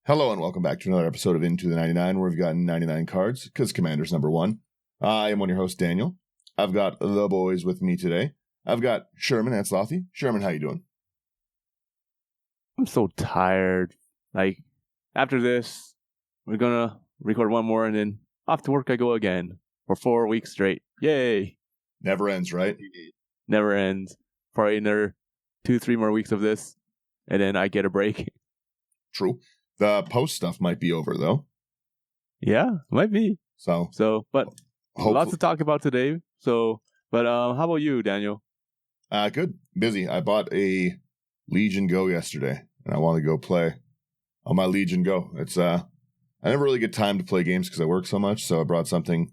Hello and welcome back to another episode of Into the 99, where we've got 99 cards, because Commander's number one. I am one of your hosts, Daniel. I've got the boys with me today. I've got Sherman and Slothy. Sherman, how you doing? I'm so tired. Like, after this, we're gonna record one more and then off to work I go again for 4 weeks straight. Yay! Never ends, right? Never ends. Probably another 2-3 more weeks of this, and then I get a break. True. The post stuff might be over, though. Yeah, might be. But lots to talk about today. How about you, Daniel? Good. Busy. I bought a Legion Go yesterday, and I want to go play on my Legion Go. I never really get time to play games because I work so much, so I brought something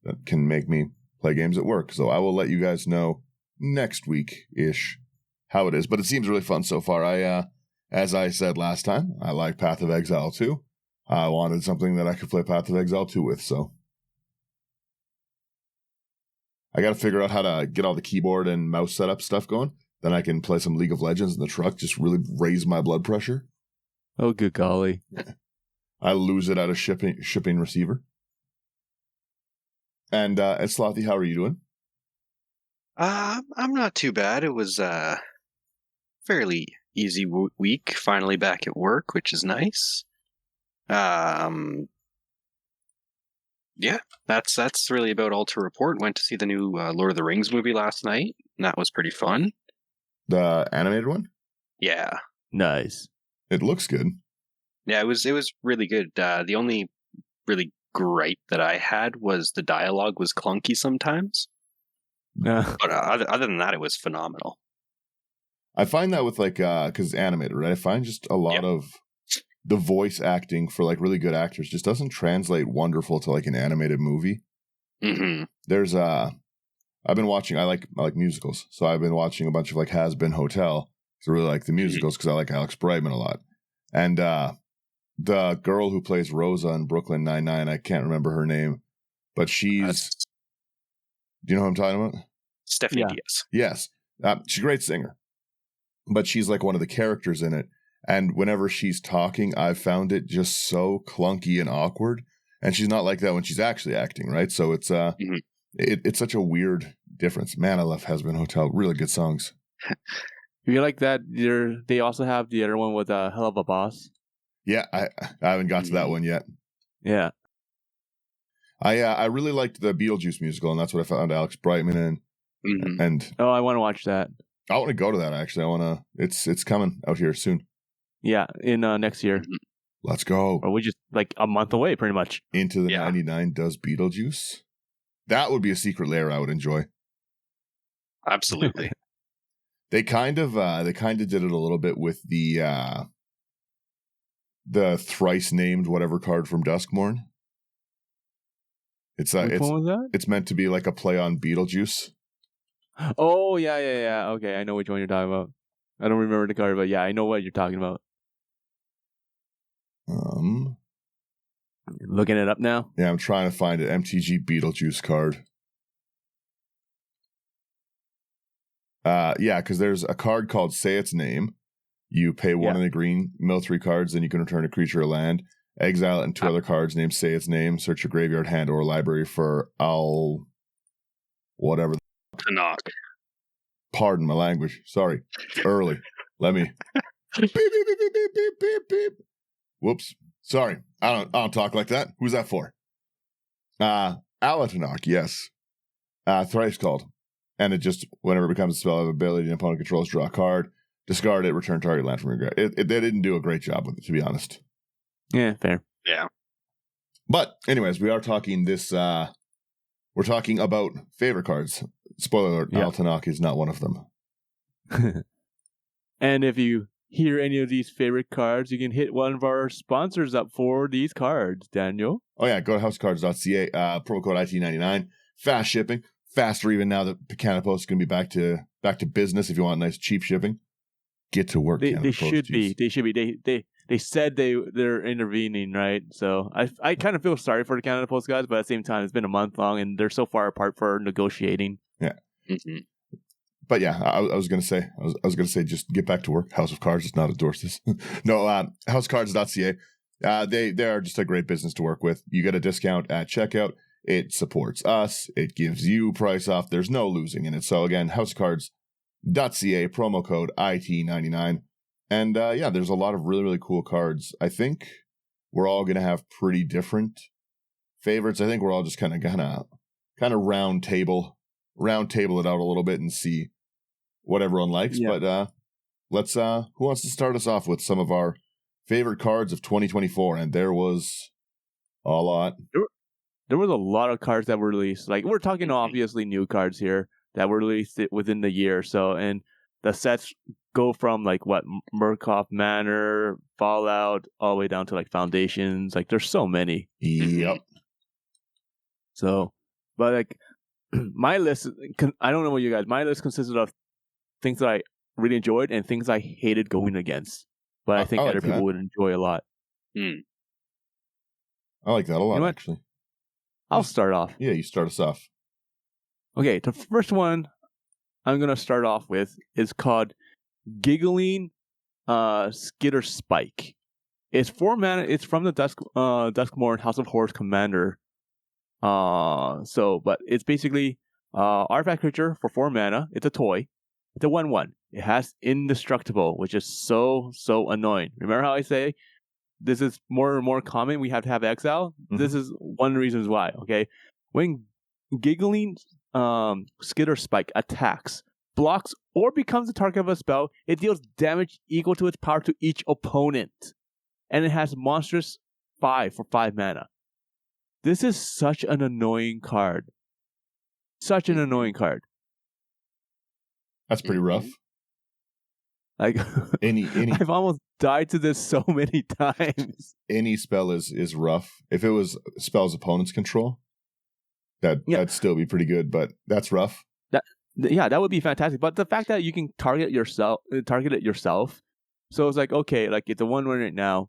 that can make me play games at work. So I will let you guys know next week-ish how it is. But it seems really fun so far. As I said last time, I like Path of Exile 2. I wanted something that I could play Path of Exile 2 with, so I got to figure out how to get all the keyboard and mouse setup stuff going. Then I can play some League of Legends in the truck, just really raise my blood pressure. Oh, good golly. I lose it at a shipping receiver. And Slothy, how are you doing? I'm not too bad. It was fairly easy week. Finally back at work, which is nice. Yeah, that's really about all to report. Went to see the new Lord of the Rings movie last night, and that was pretty fun. The animated one? Yeah. Nice. It looks good. Yeah, it was really good. The only really gripe that I had was the dialogue was clunky sometimes. But other than that, it was phenomenal. I find that with because it's animated, right? I find just a lot of the voice acting for really good actors just doesn't translate wonderful to an animated movie. Mm-hmm. There's I've been watching. I like musicals, so I've been watching a bunch of Has Been Hotel. So I really like the musicals because I like Alex Brightman a lot. And the girl who plays Rosa in Brooklyn Nine-Nine, I can't remember her name, but she's. Do you know who I'm talking about? Stephanie Diaz. Yes, she's a great singer, but she's one of the characters in it. And whenever she's talking, I've found it just so clunky and awkward. And she's not like that when she's actually acting, right? So it's it's such a weird difference. Man, I love Has Been Hotel. Really good songs. You like that? They also have the other one with Hell of a Boss. Yeah, I haven't got to that one yet. Yeah. I really liked the Beetlejuice musical, and that's what I found Alex Brightman in. Mm-hmm. And I want to watch that. I want to go to that, actually. It's coming out here soon. Yeah, in next year. Let's go. Or we just a month away, pretty much. Into the 99 does Beetlejuice. That would be a secret layer I would enjoy. Absolutely. They kind of did it a little bit with the thrice named whatever card from Duskmorn. Which one was that? It's meant to be a play on Beetlejuice. Oh yeah. Okay, I know which one you're talking about. I don't remember the card, but yeah, I know what you're talking about. Looking it up now? Yeah, I'm trying to find an MTG Beetlejuice card. Yeah, because there's a card called Say Its Name. You pay 1 in the green, mill 3 cards, then you can return a creature or land. Exile it and 2 other cards named Say Its Name. Search your graveyard, hand, or library for whatever. Tanakh. Pardon my language. Sorry. It's early. Let me. Beep, beep, beep, beep, beep, beep, beep, beep. Whoops. Sorry. I don't talk like that. Who's that for? Alatanok, yes. Thrice called. And it just, whenever it becomes a spell of ability and opponent controls, draw a card, discard it, return target land from your graveyard. They didn't do a great job with it, to be honest. Yeah, fair. Yeah. But, anyways, we are talking we're talking about favorite cards. Spoiler alert, Alatanok is not one of them. And if you hear any of these favorite cards, you can hit one of our sponsors up for these cards, Daniel. Oh, yeah, go to housecards.ca, promo code IT99, fast shipping, faster even now that the Canada Post is going to be back to business if you want nice, cheap shipping. Get to work, They should be. They should be. They said they're intervening, right? So I kind of feel sorry for the Canada Post guys, but at the same time, it's been a month long, and they're so far apart for negotiating. Yeah. Mm-hmm. But yeah, I was gonna say, just get back to work. House of Cards does not endorse this. No, housecards.ca. They are just a great business to work with. You get a discount at checkout. It supports us. It gives you price off. There's no losing in it. So again, housecards.ca, promo code IT99. And there's a lot of really, really cool cards. I think we're all going to have pretty different favorites. I think we're all just kind of round table it out a little bit and see what everyone likes. Yeah. But let's who wants to start us off with some of our favorite cards of 2024? And there was a lot. There was a lot of cards that were released. Like, we're talking obviously new cards here that were released within the year or so, and the sets go from like Murkoff Manor, Fallout, all the way down to like Foundations. Like, there's so many. Yep. So, but like my list, I don't know about you guys. My list consisted of things that I really enjoyed and things I hated going against, but I think other people would enjoy a lot. I like that a lot, actually. I'll start off. Yeah, you start us off. Okay, the first one I'm going to start off with is called Giggling Skitter Spike. It's 4 mana. It's from the Duskmourn House of Horrors Commander. But it's basically artifact creature for 4 mana. It's a toy. It's a 1/1. It has indestructible, which is so annoying. Remember how I say this is more and more common? We have to have exile. Mm-hmm. This is one of the reasons why. Okay, when Giggling Skitter Spike attacks, blocks, or becomes the target of a spell, it deals damage equal to its power to each opponent, and it has monstrous 5 for 5 mana. This is such an annoying card. Such an annoying card. That's pretty rough. Like any I've almost died to this so many times. Any spell is rough. If it was spells opponents control, that'd still be pretty good, but that's rough. That would be fantastic. But the fact that you can target it yourself. So it's like, okay, like it's a 1/1 right now.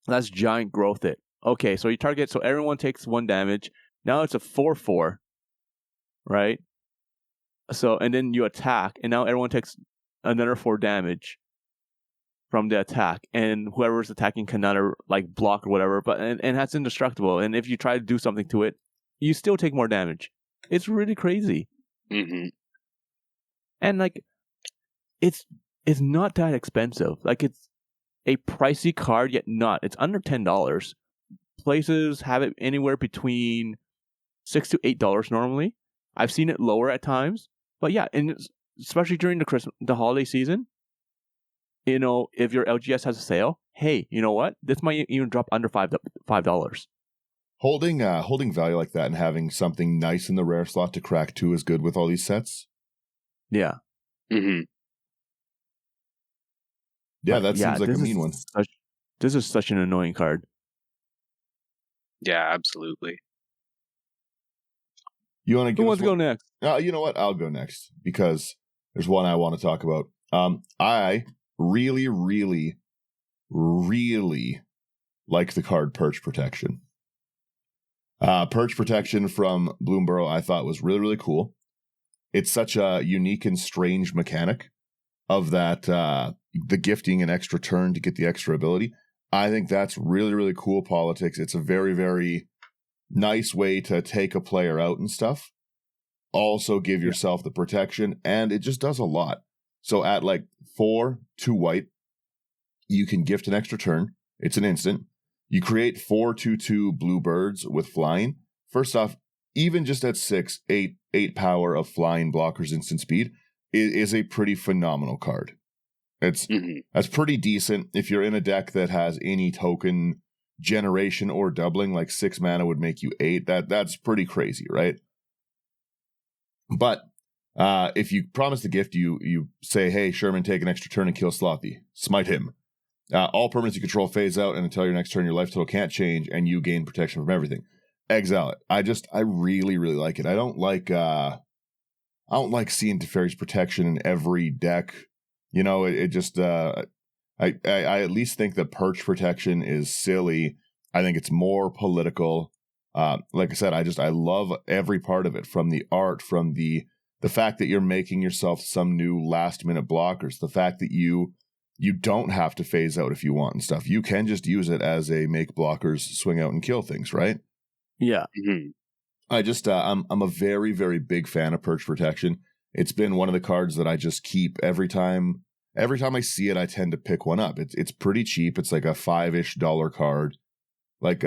That's giant growth it. Okay, so you target, so everyone takes 1 damage. Now it's a 4/4, right? So, and then you attack, and now everyone takes another 4 damage from the attack, and whoever's attacking can either like block or whatever, but and that's indestructible. And if you try to do something to it, you still take more damage. It's really crazy. Mm-hmm. And like, it's not that expensive. Like, it's a pricey card, yet not. It's under $10. Places have it anywhere between $6 to $8 normally. I've seen it lower at times, but yeah, and especially during the holiday season, you know, if your LGS has a sale, hey, you know what? This might even drop under $5. Holding value like that and having something nice in the rare slot to crack too is good with all these sets. Yeah. Mm-hmm. Yeah, that seems like a mean one. This is such an annoying card. Yeah, absolutely. You want to? Who wants to go next? You know what? I'll go next because there's one I want to talk about. I really, really, really like the card Perch Protection. Perch Protection from Bloomborough I thought was really, really cool. It's such a unique and strange mechanic of that, the gifting an extra turn to get the extra ability. I think that's really, really cool politics. It's a very, very nice way to take a player out and stuff. Also give yourself the protection, and it just does a lot. So at like 4, 2 white, you can gift an extra turn. It's an instant. You create 4 2/2 blue birds with flying. First off, even just at 6, 8 power of flying blockers instant speed is a pretty phenomenal card. That's pretty decent. If you're in a deck that has any token generation or doubling, like 6 mana would make you 8. That's pretty crazy, right? But if you promise the gift, you say, hey, Sherman, take an extra turn and kill Slothy. Smite him. All permanents you control phase out, and until your next turn, your life total can't change, and you gain protection from everything. Exile it. I really, really like it. I don't like seeing Teferi's protection in every deck. You know, it just I at least think that Perch Protection is silly. I think it's more political. Like I said, I love every part of it, from the art, from the fact that you're making yourself some new last minute blockers, the fact that you you don't have to phase out if you want and stuff. You can just use it as a make blockers swing out and kill things, right? Yeah. Mm-hmm. I just I'm a very, very big fan of Perch Protection. It's been one of the cards that I just keep every time I see it. I tend to pick one up. It's pretty cheap. It's like a $5-ish card. Like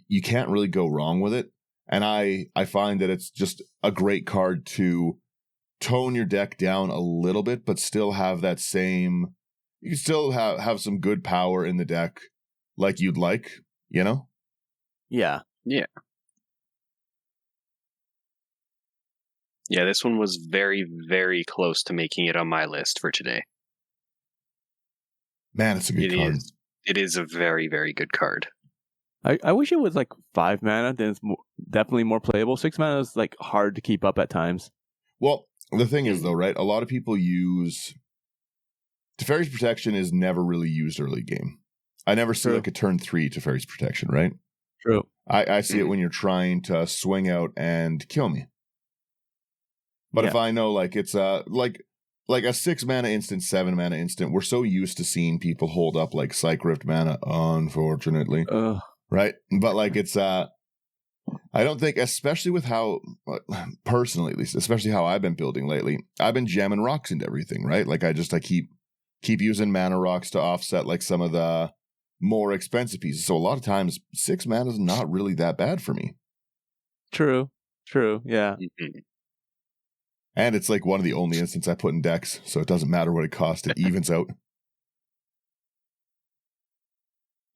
you can't really go wrong with it. And I find that it's just a great card to tone your deck down a little bit, but still have that same. You can still have some good power in the deck, like you'd like, you know? Yeah. Yeah. Yeah, this one was very, very close to making it on my list for today. Man, it's a good card. It is a very, very good card. I wish it was like 5 mana, then it's definitely more playable. 6 mana is like hard to keep up at times. Well, the thing is, though, right? A lot of people use Teferi's Protection is never really used early game. I never see like a turn 3 Teferi's Protection, right? True. I see it when you're trying to swing out and kill me. But if I know like it's like a 6 mana instant, 7 mana instant, we're so used to seeing people hold up like Psych Rift mana, unfortunately. Right? But like it's I don't think, especially with how, personally at least, especially how I've been building lately, I've been jamming rocks into everything, right? Like I keep using mana rocks to offset like some of the more expensive pieces. So a lot of times 6 mana is not really that bad for me. True, yeah. Mm-hmm. And it's like one of the only instants I put in decks, so it doesn't matter what it costs, it evens out.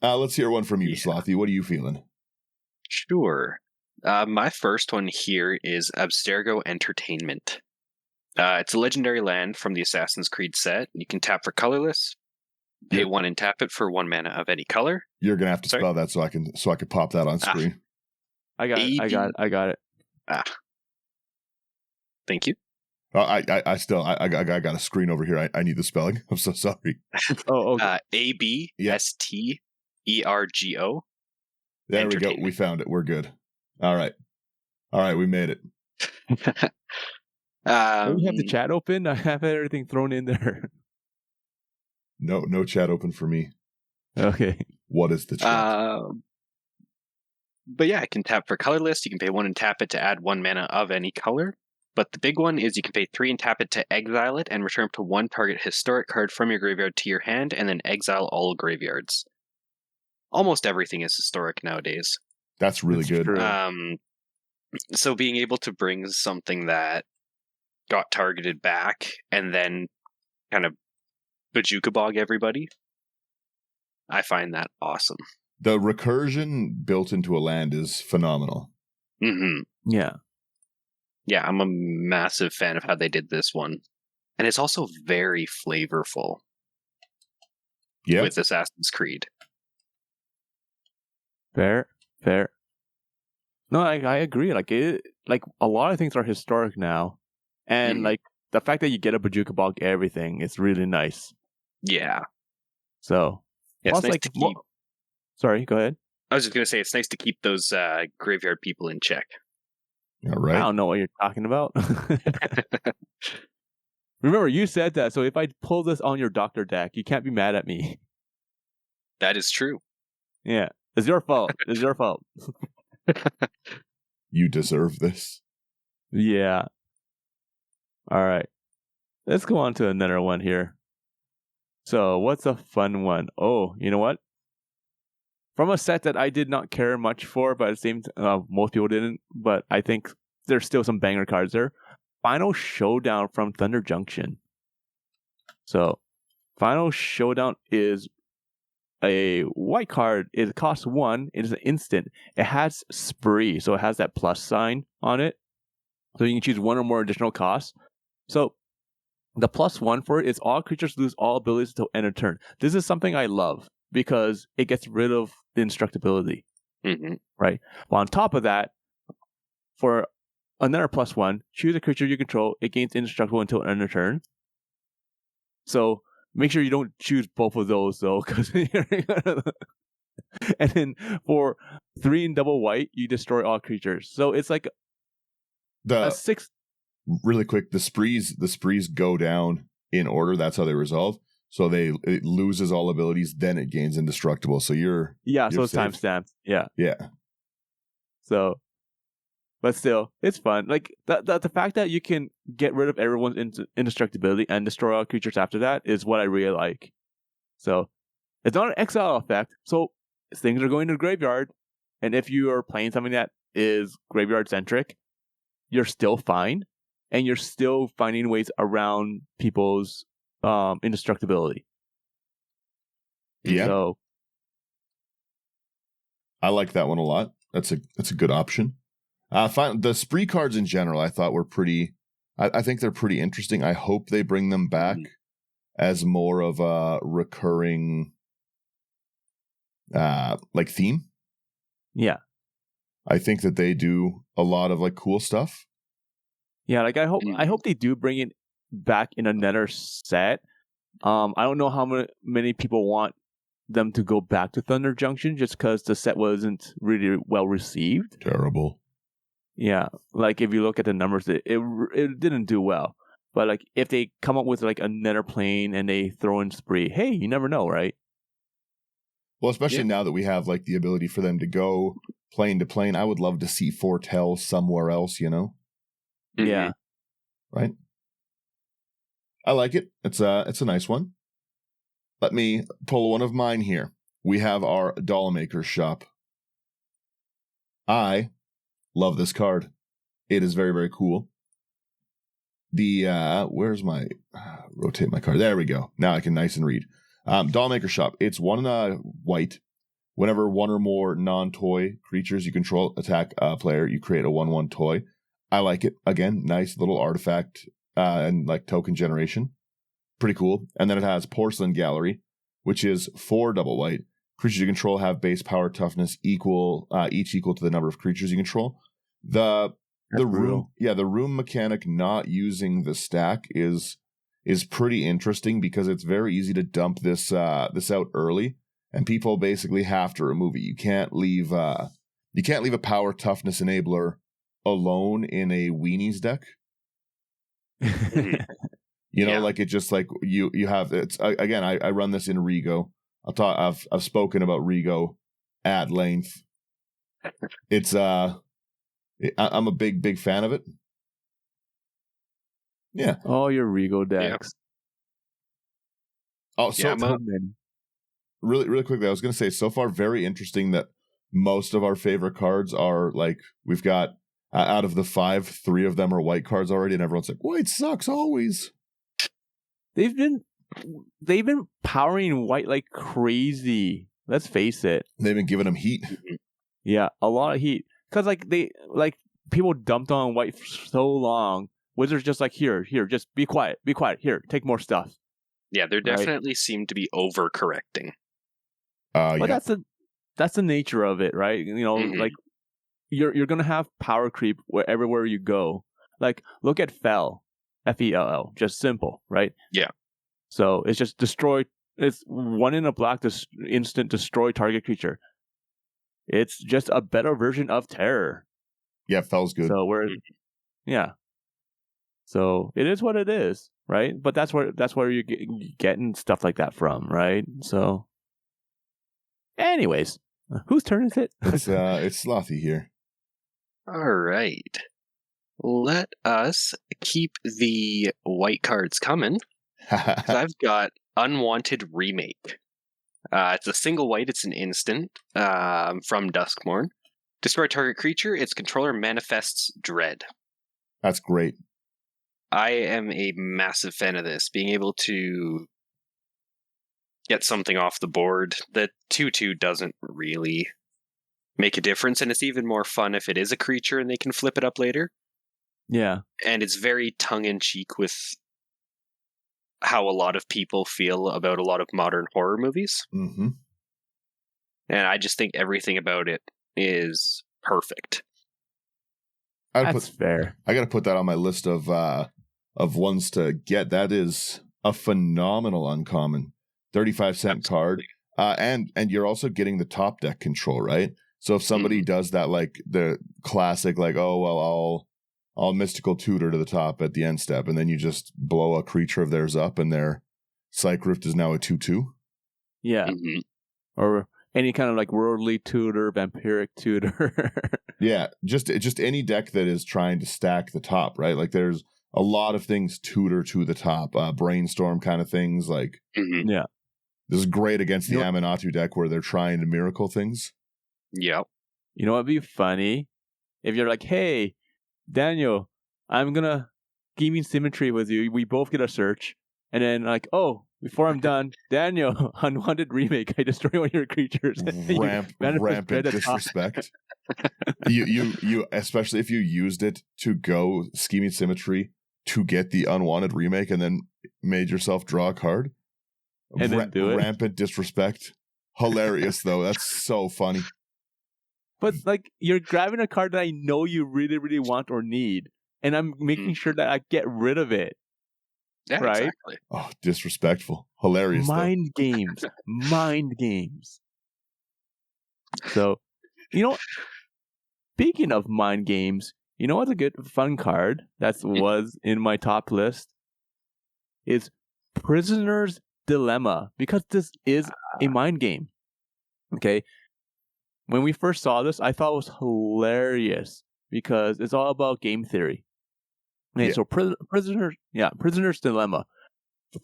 Let's hear one from you, Slothy. What are you feeling? Sure. My first one here is Abstergo Entertainment. It's a legendary land from the Assassin's Creed set. You can tap for colorless, pay 1 and tap it for 1 mana of any color. You're gonna have to spell that so I can pop that on screen. I got it. Thank you. I got a screen over here. I need the spelling. I'm so sorry. Okay. ABSTERGO. There we go. We found it. We're good. All right. We made it. Do we have the chat open? I have everything thrown in there. No chat open for me. Okay. What is the chat? But yeah, I can tap for colorless. You can pay 1 and tap it to add 1 mana of any color. But the big one is you can pay 3 and tap it to exile it and return up to 1 target historic card from your graveyard to your hand, and then exile all graveyards. Almost everything is historic nowadays. That's really good. True. So being able to bring something that got targeted back and then kind of Bajuka Bog everybody, I find that awesome. The recursion built into a land is phenomenal. Mm-hmm. Yeah. Yeah, I'm a massive fan of how they did this one. And it's also very flavorful. Yeah. With Assassin's Creed. Fair. No, I agree. Like a lot of things are historic now. And like the fact that you get a Bajuka Bog everything is really nice. Yeah. So yeah, it's nice to keep. Sorry, go ahead. I was just gonna say it's nice to keep those graveyard people in check. Yeah, right. I don't know what you're talking about. Remember, you said that, so if I pull this on your doctor deck, you can't be mad at me. That is true. Yeah. It's your fault. You deserve this. Yeah. All right. Let's go on to another one here. So, what's a fun one? Oh, you know what? From a set that I did not care much for, but it seems most people didn't, but I think there's still some banger cards there. Final Showdown from Thunder Junction. So, Final Showdown is a white card. It costs 1. It is an instant. It has Spree, so it has that plus sign on it. So you can choose 1 or more additional costs. So the +1 for it is all creatures lose all abilities until end of turn. This is something I love because it gets rid of the indestructibility. Mm-hmm. Right? But on top of that, for another +1, choose a creature you control. It gains indestructible until end of turn. So make sure you don't choose both of those though, because and then for 3 and double white, you destroy all creatures. So it's like a 6. Really quick, the sprees go down in order. That's how they resolve. So it loses all abilities, then it gains indestructible. So you're so it's safe. timestamped. Yeah. Yeah. So, but still, it's fun. Like the fact that you can get rid of everyone's indestructibility and destroy all creatures after that is what I really like. So it's not an exile effect. So things are going to the graveyard, and if you are playing something that is graveyard centric, you're still fine, and you're still finding ways around people's indestructibility. Yeah. So I like that one a lot. That's a good option. The spree cards in general, I thought were pretty. I think they're pretty interesting. I hope they bring them back as more of a recurring, like theme. Yeah, I think that they do a lot of like cool stuff. yeah. Like I hope they do bring it back in another set. I don't know how many people want them to go back to Thunder Junction just because the set wasn't really well received. Terrible. Yeah, like if you look at the numbers, it didn't do well. But like if they come up with like another plane and they throw in spree, hey, you never know, right? Well, especially now that we have like the ability for them to go plane to plane, I would love to see Foretell somewhere else. Yeah. Right. I like it. It's a nice one. Let me pull one of mine here. We have our Doll Maker shop. I love this card. It is very, very cool. Where's my rotate my card? There we go. Now I can nice and read. Doll Maker shop. It's 1 white. Whenever one or more non-toy creatures you control attack a player, you create a 1/1 toy. I like it. Again, nice little artifact and like token generation. Pretty cool. And then it has Porcelain Gallery, which is 4 double white. Creatures you control have base power toughness each equal to the number of creatures you control. The room mechanic not using the stack is pretty interesting because it's very easy to dump this out early, and people basically have to remove it. You can't leave a power toughness enabler alone in a weenies deck. Like it's just like you have it's again. I run this in Rigo. I've spoken about Rigo at length. It's I'm a big fan of it. Yeah. Oh, your Rigo decks. Yeah. Oh, so really quickly, I was going to say, so far, very interesting that most of our favorite cards are like, we've got out of the 5, 3 of them are white cards already, and everyone's like, white sucks always. They've been powering white like crazy. Let's face it. They've been giving them heat. Yeah, a lot of heat. Because people dumped on white for so long. Wizards just like, here, just be quiet. Here, take more stuff. Yeah, there definitely seem to be overcorrecting. But that's the nature of it, right? Like you're gonna have power creep everywhere you go. Like look at Fell, Fell, just simple, right? Yeah. So it's just destroy. It's 1 in a black, instant destroy target creature. It's just a better version of Terror. Yeah, Fell's good. So yeah. So it is what it is, right? But that's where you're getting stuff like that from, right? So, anyways, whose turn is it? It's Slothy here. All right. Let us keep the white cards coming. I've got Unwanted Remake. It's a single white. It's an instant from Duskmourn. Destroy target creature. Its controller manifests dread. That's great. I am a massive fan of this. Being able to get something off the board. The 2/2 doesn't really make a difference, and it's even more fun if it is a creature and they can flip it up later. Yeah. And it's very tongue-in-cheek with how a lot of people feel about a lot of modern horror movies. Mm-hmm. And I just think everything about it is perfect. That's fair. I got to put that on my list of ones to get. That is a phenomenal uncommon. 35-cent card. And you're also getting the top deck control, right? So if somebody does that, like the classic, like, oh, well, I'll mystical tutor to the top at the end step, and then you just blow a creature of theirs up, and they're Psych Rift is now a 2/2. Yeah. Mhm. Or any kind of like worldly tutor, vampiric tutor. Yeah, just any deck that is trying to stack the top, right? Like there's a lot of things tutor to the top, brainstorm kind of things. Like Mhm. Yeah. this is great against the You know- Aminatu deck where they're trying to miracle things. Yep. You know what'd be funny? If you're like, hey, Daniel, I'm gonna gaming symmetry with you. We both get a search. And then like, oh, before I'm done, Daniel, unwanted remake. I destroy one of your creatures. You manifest Rampant dread atop. disrespect. you especially if you used it to go scheming symmetry to get the unwanted remake and then made yourself draw a card. And then do it. Rampant disrespect. Hilarious though. That's so funny. But like, you're grabbing a card that I know you really, really want or need, and I'm making sure that I get rid of it. Yeah, Right? exactly. Oh, disrespectful. Hilarious Mind games. Mind games. So, you know, speaking of mind games, you know what's a good fun card that was in my top list? Is Prisoner's Dilemma, because this is a mind game. Okay? When we first saw this, I thought it was hilarious because it's all about game theory. Okay, Yeah. so Prisoner's Dilemma.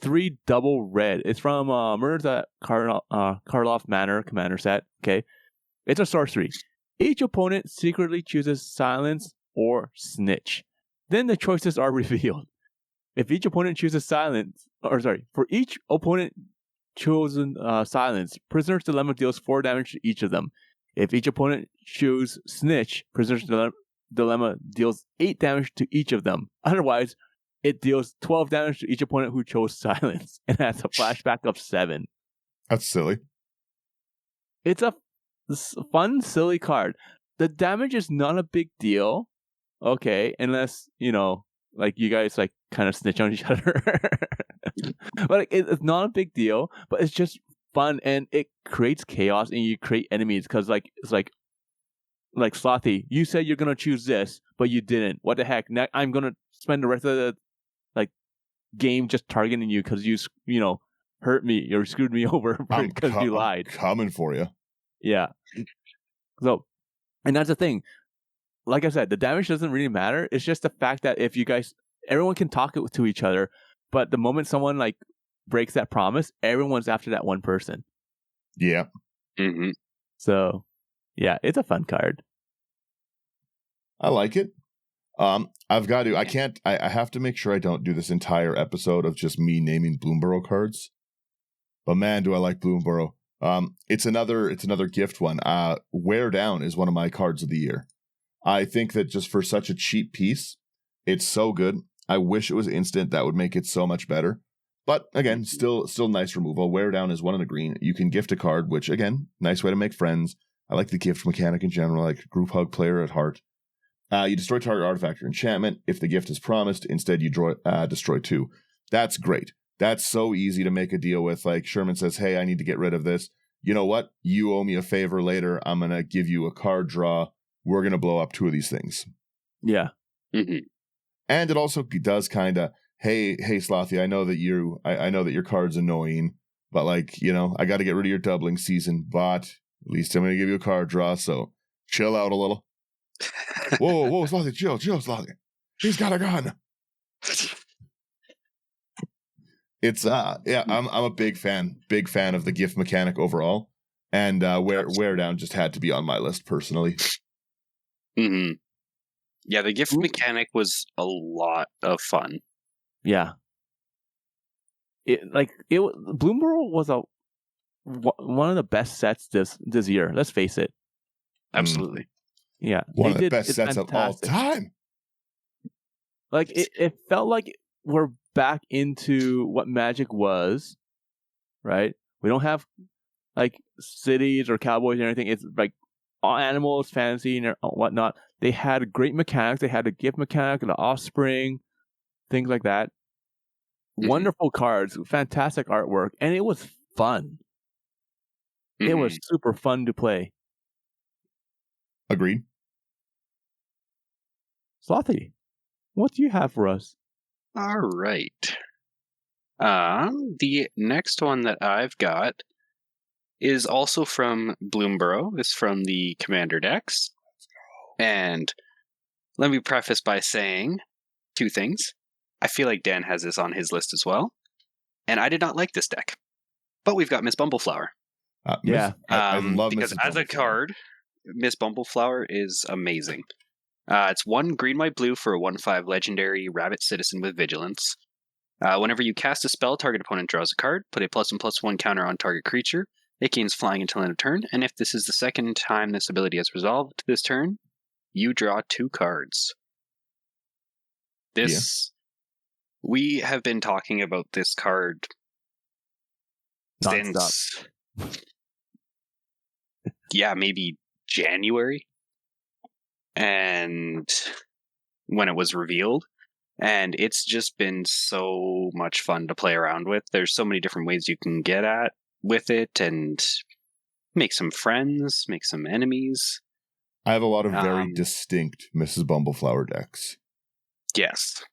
3 double red. It's from Murders at Karloff Manor commander set. Okay. It's a sorcery. Each opponent secretly chooses silence or snitch. Then the choices are revealed. If each opponent chooses for each opponent chosen silence, Prisoner's Dilemma deals 4 damage to each of them. If each opponent chooses snitch, Prisoner's Dilemma deals 8 damage to each of them. Otherwise, it deals 12 damage to each opponent who chose silence and has a flashback of 7. That's silly. It's a fun, silly card. The damage is not a big deal, okay, unless, you know, like you guys like kind of snitch on each other. But like, it's not a big deal, but it's just fun and it creates chaos and you create enemies because like it's like Slothy, you said you're gonna choose this, but you didn't. What the heck? Now I'm gonna spend the rest of the game just targeting you because you know hurt me or screwed me over because you lied. I'm coming for you. Yeah. So, and that's the thing. Like I said, the damage doesn't really matter. It's just the fact that if you guys, everyone can talk it to each other, but the moment someone like breaks that promise, everyone's after that one person. Yeah. Mm-hmm. So, yeah, it's a fun card. I like it. I've got to. I have to make sure I don't do this entire episode of just me naming Bloomborough cards. But man, do I like Bloomborough. It's another gift one. Wear Down is one of my cards of the year. I think that just for such a cheap piece, it's so good. I wish it was instant. That would make it so much better. But again, still nice removal. Wear Down is 1 in a green. You can gift a card, which again, nice way to make friends. I like the gift mechanic in general, like group hug player at heart. You destroy target artifact or enchantment. If the gift is promised, instead you destroy 2. That's great. That's so easy to make a deal with. Like Sherman says, hey, I need to get rid of this. You know what? You owe me a favor later. I'm going to give you a card draw. We're going to blow up 2 of these things. Yeah. Mm-hmm. And it also does kind of, hey, Slothy, I know that I know that your card's annoying, but like, you know, I got to get rid of your doubling season, but at least I'm going to give you a card draw. So chill out a little. Whoa, Slothy, chill, Slothy. He's got a gun. It's I'm a big fan of the gift mechanic overall, and Wear Down just had to be on my list personally. Mm-hmm. Yeah, the gift mechanic was a lot of fun. Yeah. Bloomborough was one of the best sets this year. Let's face it. Absolutely. Yeah, one of the best sets of all time. Like it felt like we're back into what Magic was, right? We don't have like cities or cowboys or anything. It's like all animals, fantasy, and whatnot. They had great mechanics. They had a gift mechanic, the offspring, things like that. Mm-hmm. Wonderful cards, fantastic artwork, and it was fun. Mm-hmm. It was super fun to play. Agreed. Slothy, what do you have for us? All right. The next one that I've got is also from Bloomborough. It's from the Commander decks. And let me preface by saying two things. I feel like Dan has this on his list as well. And I did not like this deck. But we've got Miss Bumbleflower. Yeah. I love because Mrs. as a Bumbleflower. card, Miss Bumbleflower is amazing. It's 1 green, white, blue for a 1/5 legendary rabbit citizen with vigilance. Whenever you cast a spell, target opponent draws a card. Put a +1/+1 counter on target creature. It gains flying until end of turn, and if this is the second time this ability has resolved this turn, you draw 2 cards. We have been talking about this card Non-stop. since, maybe January, and when it was revealed. And it's just been so much fun to play around with. There's so many different ways you can get at with it and make some friends, make some enemies. I have a lot of very distinct Mrs. Bumbleflower decks. Yes.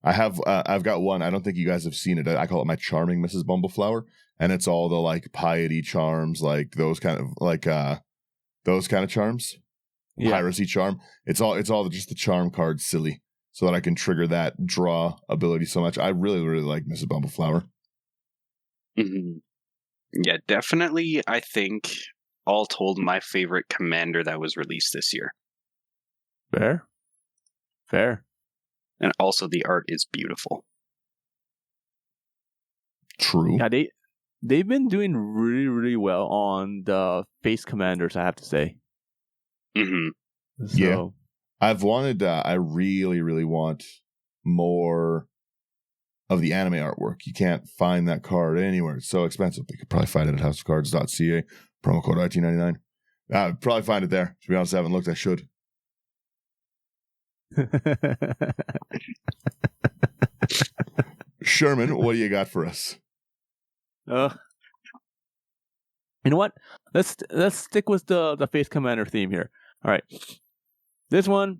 I've got one. I don't think you guys have seen it. I call it my charming Mrs. Bumbleflower, and it's all the like piety charms, like those kind of charms. Yeah. Piracy charm. It's all just the charm card silly, so that I can trigger that draw ability so much. I really, really like Mrs. Bumbleflower. Mm-hmm. Yeah, definitely. I think all told, my favorite commander that was released this year. Fair. And also the art is beautiful. True. Yeah, they've been doing really, really well on the face commanders, I have to say. Mm-hmm. So, Yeah. I really, really want more of the anime artwork. You can't find that card anywhere. It's so expensive. You could probably find it at houseofcards.ca. Promo code IT99. Probably find it there. To be honest, I haven't looked. I should. Sherman, what do you got for us? You know what? Let's stick with the face commander theme here. All right. This one,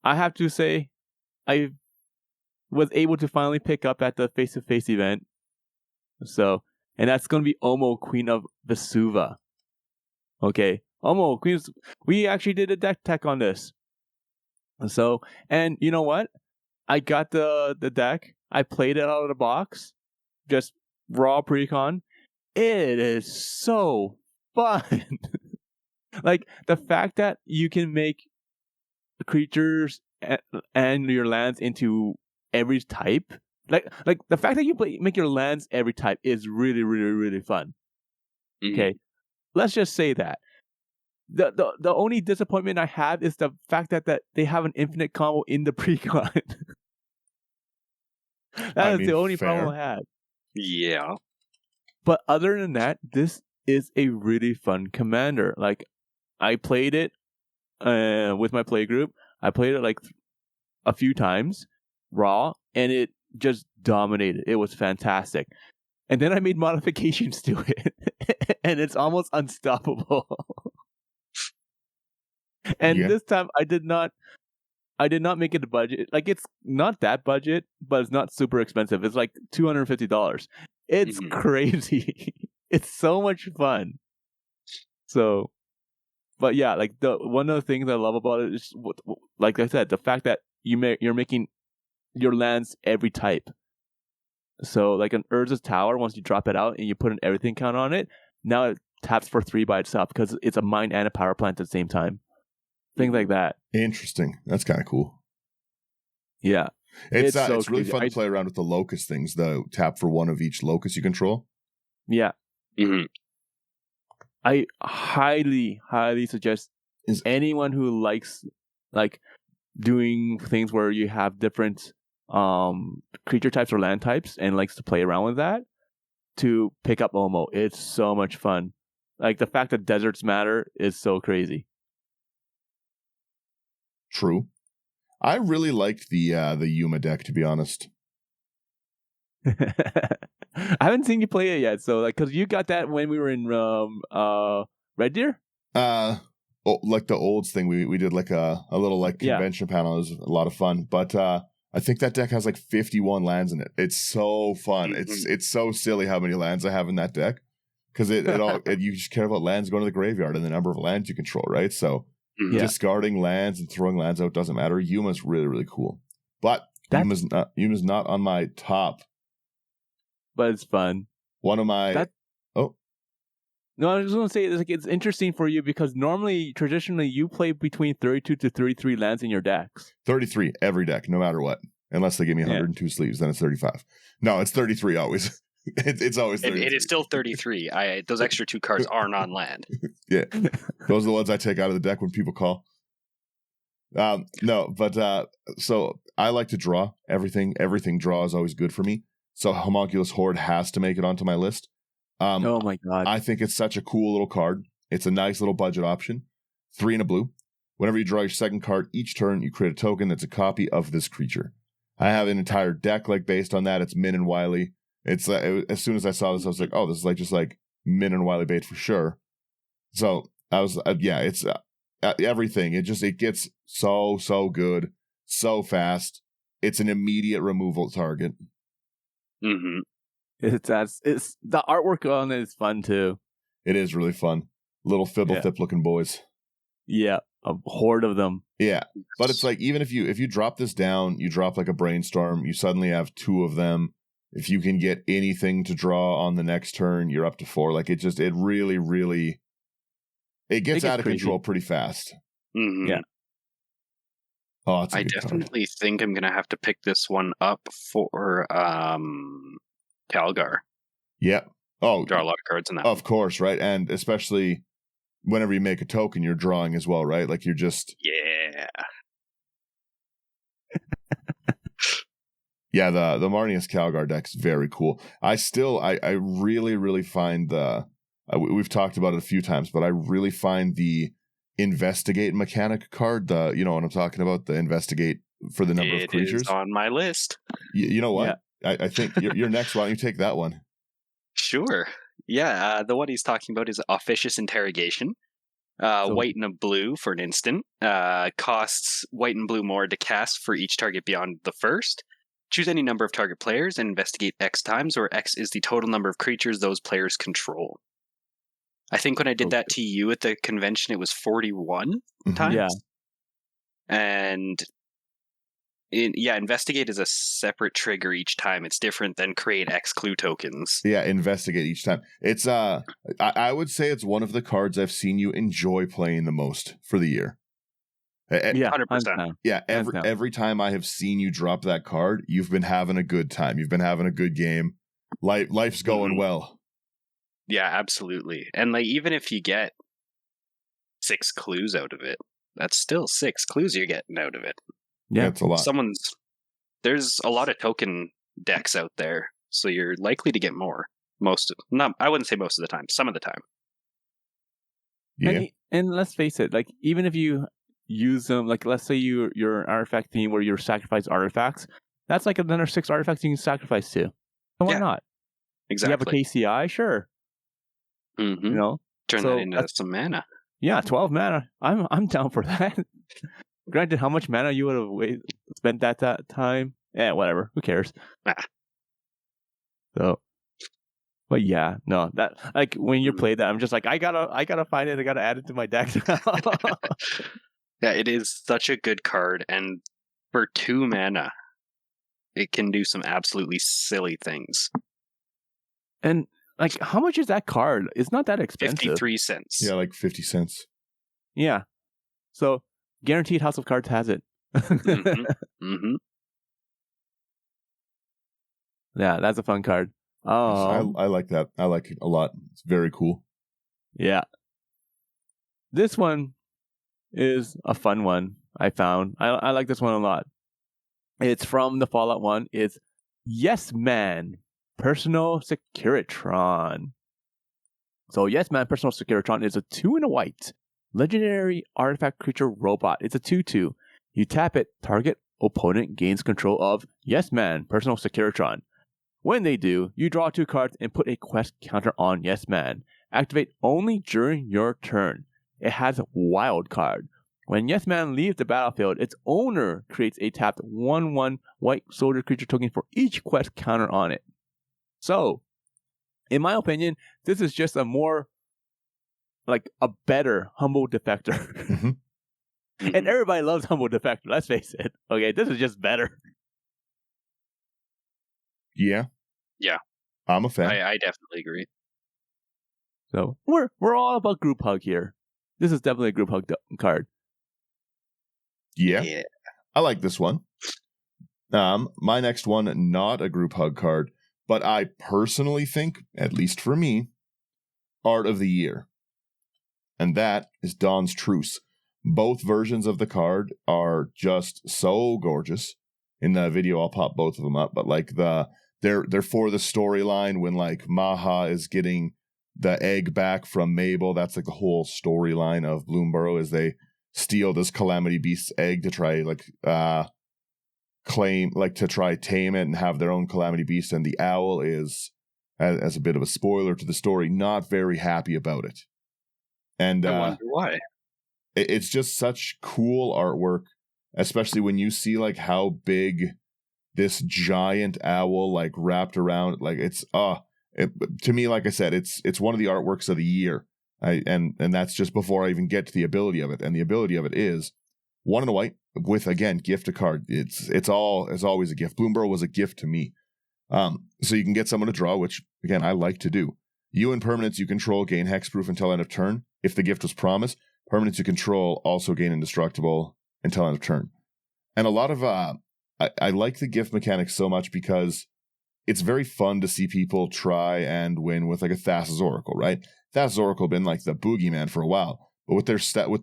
I have to say, I was able to finally pick up at the face-to-face event. So, and that's going to be Omo, Queen of Vesuva. Okay. Omo, Queen. We actually did a deck tech on this. So, and you know what? I got the deck. I played it out of the box. Just raw precon. It is so fun. Like, the fact that you can make creatures and your lands into every type. Like the fact that you make your lands every type is really, really, really fun. Mm-hmm. Okay. Let's just say that. The only disappointment I have is the fact that they have an infinite combo in the precon. That is the only problem I had. Yeah. But other than that, this is a really fun commander. Like, I played it with my play group. I played it like a few times raw, and it just dominated. It was fantastic. And then I made modifications to it, and it's almost unstoppable. And this time I did not make it a budget. Like, it's not that budget, but it's not super expensive. It's like $250. It's crazy. It's so much fun. So, but yeah, like one of the things I love about it is, like I said, the fact that you're making your lands every type. So, like an Urza's Tower, once you drop it out and you put an everything count on it, now it taps for 3 by itself because it's a mine and a power plant at the same time. Things like that. Interesting. That's kind of cool. Yeah. It's really fun to play around with the locust things, the tap for 1 of each locust you control. Yeah. Mm-hmm. I highly, highly suggest anyone who likes like doing things where you have different creature types or land types and likes to play around with that to pick up Omo. It's so much fun. Like, the fact that deserts matter is so crazy. True. I really liked the Yuma deck, to be honest. I haven't seen you play it yet, so like, because you got that when we were in Red Deer. Like the olds thing, we did like a little like convention panel. It was a lot of fun, but I think that deck has like 51 lands in it. It's so fun. It's so silly how many lands I have in that deck. Because you just care about lands going to the graveyard and the number of lands you control, right? So discarding lands and throwing lands out doesn't matter. Yuma's really, really cool. But Yuma's not on my top. But it's fun. One of my... No, I was just going to say, it's interesting for you because traditionally, you play between 32 to 33 lands in your decks. 33, every deck, no matter what. Unless they give me 102 sleeves, then it's 35. No, it's 33 always. It's always 33. It is still 33. Those extra 2 cards are non-land. Yeah. Those are the ones I take out of the deck when people call. So I like to draw everything. Everything draw is always good for me. So Homunculus Horde has to make it onto my list. Oh my god. I think it's such a cool little card. It's a nice little budget option. 3 and a blue. Whenever you draw your second card, each turn you create a token that's a copy of this creature. I have an entire deck based on that. It's Min and Wily. It's as soon as I saw this, I was like, oh, this is just like Min and Wily bait for sure. So I was, it's everything. It gets so good, so fast. It's an immediate removal target. Mm-hmm. It's the artwork on it is fun too. It is really fun. Little Fibblethip looking boys. Yeah, a horde of them. Yeah, but it's like even if you drop this down, you drop like a Brainstorm, you suddenly have 2 of them. If you can get anything to draw on the next turn, you're up to 4. Like it really, really, it gets out of control pretty fast. Mm-hmm. Yeah. Oh, I definitely think I'm gonna have to pick this one up for Calgar. Yeah. Oh, draw a lot of cards in that. Of course, right? And especially whenever you make a token, you're drawing as well, right? Like you're just... Yeah. Yeah, the Marnius Calgar deck's very cool. I really, really find we've talked about it a few times, but I really find the investigate mechanic card, you know what I'm talking about? The investigate for the number of creatures. It is on my list. You know what? Yeah. I think you're next. Why don't you take that one? Sure. Yeah, the one he's talking about is Officious Interrogation. White and a blue for an instant. Costs white and blue more to cast for each target beyond the first. Choose any number of target players and investigate X times, where X is the total number of creatures those players control. I think when I did that to you at the convention, it was 41 times. Yeah. And investigate is a separate trigger each time. It's different than create X clue tokens. Yeah, investigate each time. It's I would say it's one of the cards I've seen you enjoy playing the most for the year. Yeah, 100%. Yeah, every time I have seen you drop that card, you've been having a good time. You've been having a good game. Life's going well. Yeah, absolutely. And like even if you get 6 clues out of it, that's still 6 clues you're getting out of it. Yeah, it's a lot. There's a lot of token decks out there, so you're likely to get more. I wouldn't say most of the time, some of the time. Yeah. And let's face it, like even if you use them, like let's say you're an artifact theme where you sacrifice artifacts, that's like another 6 artifacts you can sacrifice to. So why not? Exactly. You have a KCI, sure. Mm-hmm. You know, turn that into some mana. Yeah, 12 mana. I'm down for that. Granted, how much mana you would have spent that time? Yeah, whatever. Who cares? So, but yeah, no, that like when you play that, I'm just like, I gotta find it. I gotta add it to my deck. Yeah, it is such a good card, and for 2 mana, it can do some absolutely silly things. And like, how much is that card? It's not that expensive. 53 cents. Yeah, like 50 cents. Yeah. So guaranteed House of Cards has it. Mm-hmm. Mm-hmm. Yeah, that's a fun card. I like that. I like it a lot. It's very cool. Yeah. This one is a fun one, I found. I like this one a lot. It's from the Fallout one. It's Yes Man, Personal Securitron. So Yes Man, Personal Securitron is a 2 and a white legendary artifact creature robot. It's a 2/2. You tap it, target opponent gains control of Yes Man, Personal Securitron. When they do, you draw 2 cards and put a quest counter on Yes Man. Activate only during your turn. It has a wild card. When Yes Man leaves the battlefield, its owner creates a tapped 1/1 white soldier creature token for each quest counter on it. So, in my opinion, this is just a better Humble Defector. Mm-hmm. And everybody loves Humble Defector, let's face it. Okay, this is just better. Yeah. I'm a fan. I definitely agree. So we're all about group hug here. This is definitely a group hug card. Yeah. I like this one. My next one, not a group hug card, but I personally think, at least for me, Art of the Year. And that is Dawn's Truce. Both versions of the card are just so gorgeous. In the video, I'll pop both of them up, but like they're for the storyline when like Maha is getting the egg back from Mabel. That's like the whole storyline of Bloomburrow, as they steal this Calamity Beast's egg to try tame it and have their own Calamity Beast. And the owl is, as a bit of a spoiler to the story, not very happy about it. And I wonder why. It's just such cool artwork, especially when you see like how big this giant owl like wrapped around. Like it's to me, like I said, it's one of the artworks of the year. And that's just before I even get to the ability of it. And the ability of it is 1 and a white with, again, gift a card. It's always a gift. Bloomburrow was a gift to me. So you can get someone to draw, which again I like to do. You and permanents you control gain hexproof until end of turn. If the gift was promised, permanents you control also gain indestructible until end of turn. And a lot of I like the gift mechanic so much because it's very fun to see people try and win with like a Thassa's Oracle, right? Thassa's Oracle been like the boogeyman for a while, but with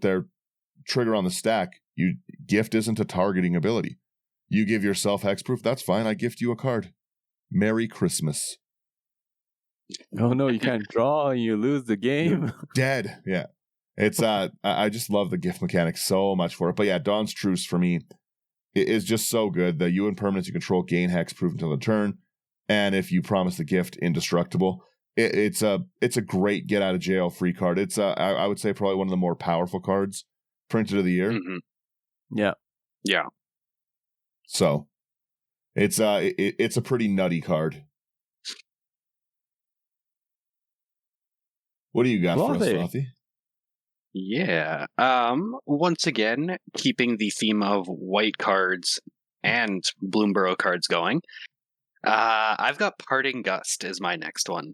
their trigger on the stack, gift isn't a targeting ability. You give yourself hexproof, that's fine. I gift you a card. Merry Christmas. Oh no, you can't draw and you lose the game. Dead. Yeah. It's I just love the gift mechanic so much for it. But yeah, Dawn's Truce for me is just so good. The you and permanents you control gain hexproof until the turn. And if you promise the gift, indestructible. It's a great get out of jail free card. It's I would say probably one of the more powerful cards printed of the year. Mm-hmm. Yeah. So it's a pretty nutty card. What do you got for us, Slothy? Yeah. Once again, keeping the theme of white cards and Bloomburrow cards going. I've got Parting Gust as my next one.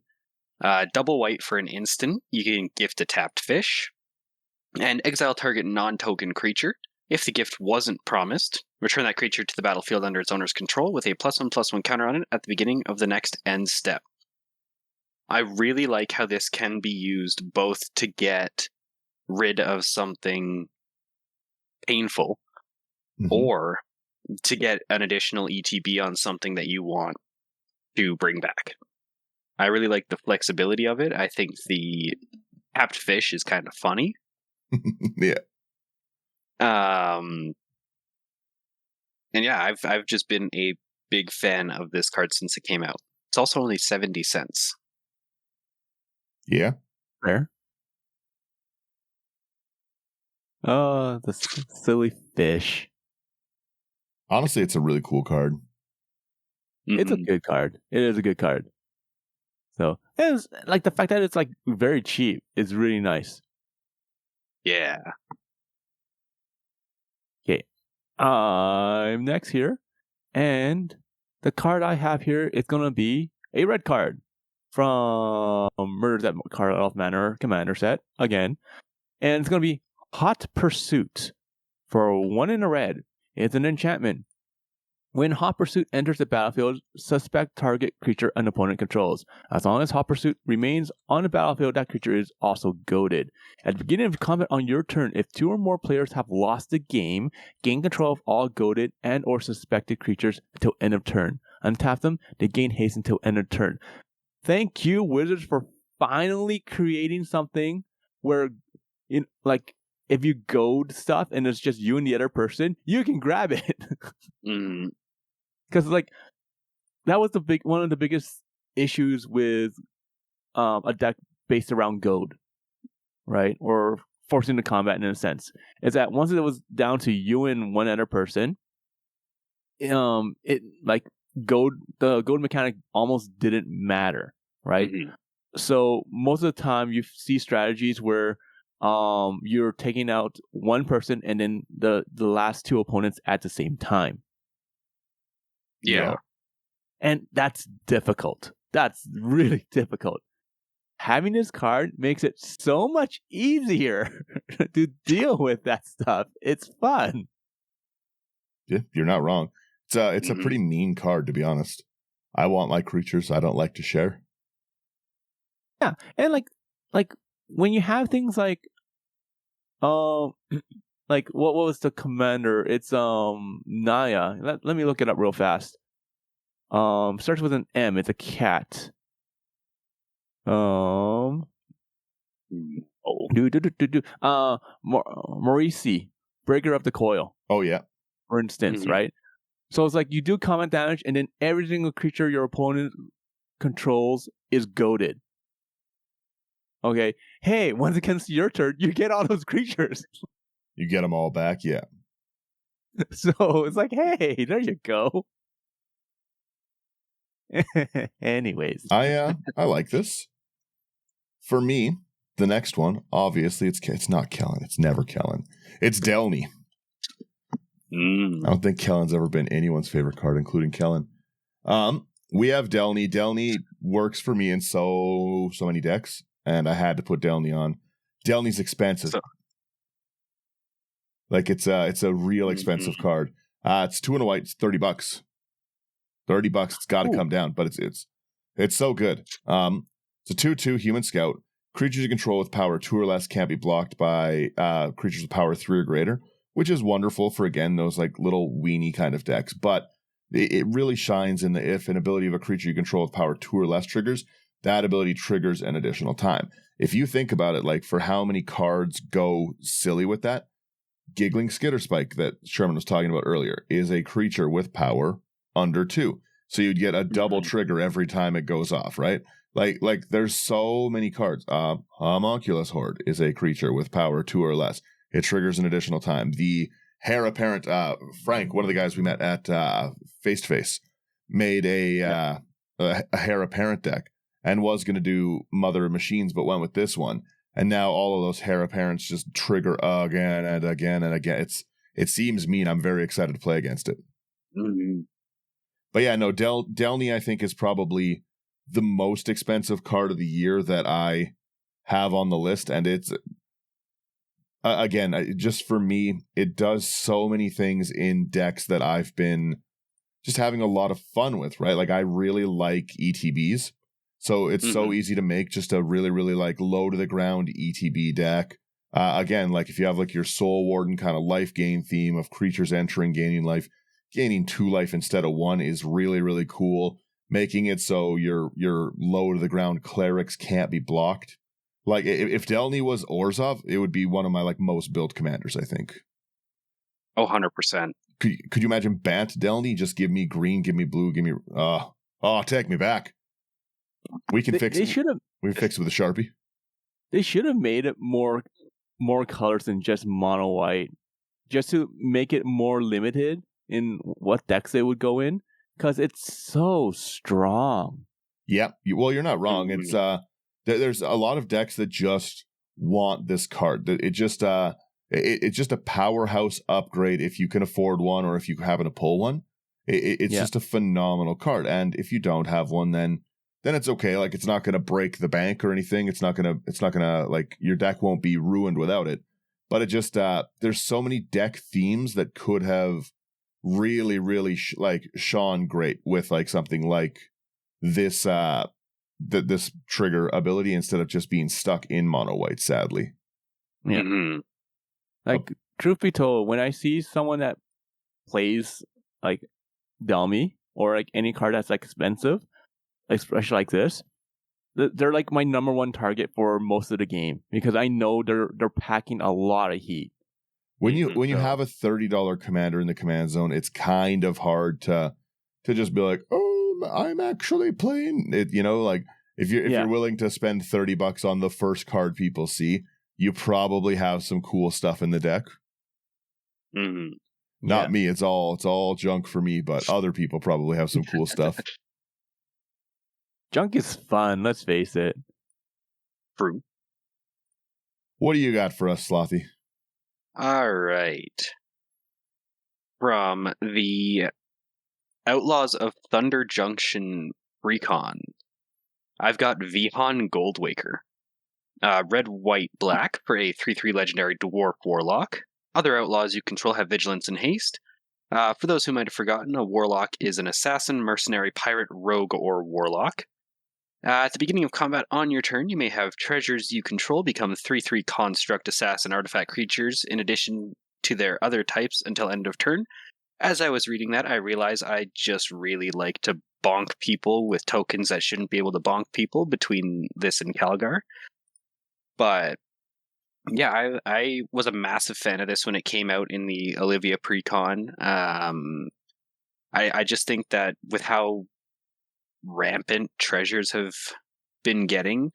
Double white for an instant. You can gift a tapped fish. And exile target non-token creature. If the gift wasn't promised, return that creature to the battlefield under its owner's control with a +1/+1 counter on it at the beginning of the next end step. I really like how this can be used both to get rid of something painful or to get an additional ETB on something that you want to bring back. I really like the flexibility of it. I think the tapped fish is kind of funny. Yeah. And yeah, I've just been a big fan of this card since it came out. It's also only 70 cents. Yeah. Fair. Oh, the silly fish. Honestly, it's a really cool card. Mm-hmm. It's a good card. It is a good card. So, it's like the fact that it's like very cheap is really nice. Yeah. Okay. I'm next here. And the card I have here is going to be a red card from Murders at Karloff Manor Commander set again. And it's going to be Hot Pursuit for 1 in a red. It's an enchantment. When Hot Pursuit enters the battlefield, suspect target creature an opponent controls. As long as Hot Pursuit remains on the battlefield, that creature is also goaded. At the beginning of combat on your turn, if 2 or more players have lost the game, gain control of all goaded and or suspected creatures until end of turn. Untap them, they gain haste until end of turn. Thank you, Wizards, for finally creating something where, if you goad stuff and it's just you and the other person, you can grab it. Because that was one of the biggest issues with a deck based around goad, right? Or forcing the combat in a sense. Is that once it was down to you and one other person, it like the goad mechanic almost didn't matter, right? Mm-hmm. So most of the time you see strategies where you're taking out one person and then the last two opponents at the same time. Yeah. You know? And that's difficult. That's really difficult. Having this card makes it so much easier to deal with that stuff. It's fun. Yeah, you're not wrong. It's a Mhm. pretty mean card, to be honest. I want my creatures I don't like to share. Yeah, and like when you have things like like what was the commander? It's Naya. Let me look it up real fast. Starts with an M. It's a cat. Oh. Maurici, Breaker of the Coil, Oh yeah. for instance, Mhm. right? So it's like you do combat damage, and then every single creature your opponent controls is goaded. Okay. Hey, once against your turn, you get all those creatures. You get them all back, yeah. So it's like, hey, there you go. Anyways, I like this. For me, the next one, obviously, it's not Kellen. It's never Kellen. It's Delny. Mm. I don't think Kellen's ever been anyone's favorite card, including Kellen. We have Delny. Delny works for me in so many decks, and I had to put Delny on. Delny's expensive. Like it's a real expensive card. It's 2 and a white. It's $30. $30. It's got to come down, but it's so good. It's a 2/2 human scout. Creatures you control with power 2 or less can't be blocked by creatures with power 3 or greater, which is wonderful for, again, those like little weenie kind of decks. But it really shines in the if an ability of a creature you control with power 2 or less triggers, that ability triggers an additional time. If you think about it, like for how many cards go silly with that, Giggling Skitterspike that Sherman was talking about earlier is a creature with power under 2. So you'd get a double trigger every time it goes off, right? Like there's so many cards. Homunculus Horde is a creature with power 2 or less. It triggers an additional time. The Heir Apparent, Frank, one of the guys we met at Face to Face, made a Heir Apparent deck and was going to do Mother of Machines, but went with this one. And now all of those Heir Apparents just trigger again and again and again. It seems mean. I'm very excited to play against it. Mm-hmm. But yeah, no, Delny I think is probably the most expensive card of the year that I have on the list. And it's, again, just for me, it does so many things in decks that I've been just having a lot of fun with, right? Like I really like ETBs. So it's so easy to make just a really, really like low to the ground ETB deck. Again, like if you have like your Soul Warden kind of life gain theme of creatures entering, gaining life, gaining 2 life instead of 1 is really, really cool. Making it so your low to the ground clerics can't be blocked. Like if Delny was Orzhov, it would be one of my like most built commanders, I think. Oh, 100%. Could you imagine Bant Delny? Just give me green, give me blue, give me take me back. We can fix it. We fix it with a Sharpie. They should have made it more colors than just mono white, just to make it more limited in what decks they would go in, because it's so strong. Yeah, well, you're not wrong. It's there's a lot of decks that just want this card. It's just a powerhouse upgrade if you can afford one or if you happen to pull one. It's just a phenomenal card, and if you don't have one, then it's okay. Like it's not going to break the bank or anything. It's not going to like your deck won't be ruined without it. But it just there's so many deck themes that could have really, really shone great with like something like this this trigger ability instead of just being stuck in mono white. Sadly, Yeah. Mm-hmm. Like truth be told, when I see someone that plays like Delmy or like any card that's like expensive, especially like this, they're like my number one target for most of the game because I know they're packing a lot of heat. When you have a $30 commander in the command zone, it's kind of hard to just be like, oh, I'm actually playing it. You know, like if you're willing to spend $30 on the first card people see, you probably have some cool stuff in the deck. Mm-hmm. Not me. It's all junk for me, but other people probably have some cool stuff. Junk is fun, let's face it. True. What do you got for us, Slothy? All right. From the Outlaws of Thunder Junction Recon, I've got Vihan Goldwaker. Red, white, black for a 3/3 legendary dwarf warlock. Other outlaws you control have vigilance and haste. For those who might have forgotten, a warlock is an assassin, mercenary, pirate, rogue, or warlock. At the beginning of combat on your turn, you may have treasures you control become 3/3 construct, assassin, artifact creatures in addition to their other types until end of turn. As I was reading that, I realized I just really like to bonk people with tokens that shouldn't be able to bonk people between this and Calgar. But yeah, I was a massive fan of this when it came out in the Olivia Precon. I just think that with how rampant treasures have been getting,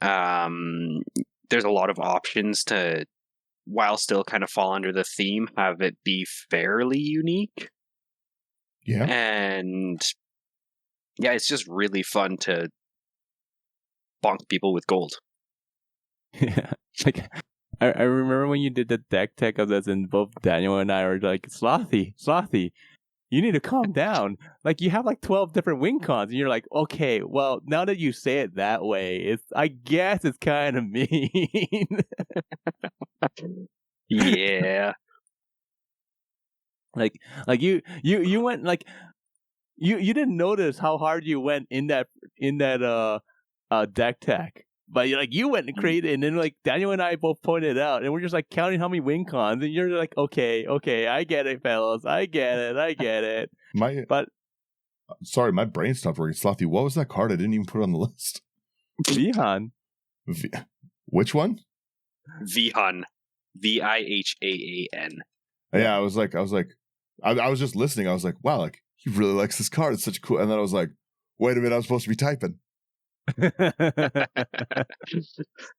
there's a lot of options to, while still kind of fall under the theme, have it be fairly unique. Yeah. And yeah, it's just really fun to bonk people with gold. Yeah. Like I remember when you did the deck tech of this, and both Daniel and I were like, Slothy, you need to calm down. Like, you have like 12 different win cons, and you're like, okay, well, now that you say it that way, I guess it's kind of mean. Yeah. like you went like you didn't notice how hard you went in that deck tech. But you went and created, and then like Daniel and I both pointed it out, and we're just like counting how many win cons, and you're like, okay, I get it, fellas, I get it. Sorry, my brain stopped working. Slothy, what was that card? I didn't even put it on the list. Vihan. Which one? Vihan. Vihaan. Yeah, I was just listening. I was like, wow, like he really likes this card. It's such a cool. And then I was like, wait a minute, I was supposed to be typing.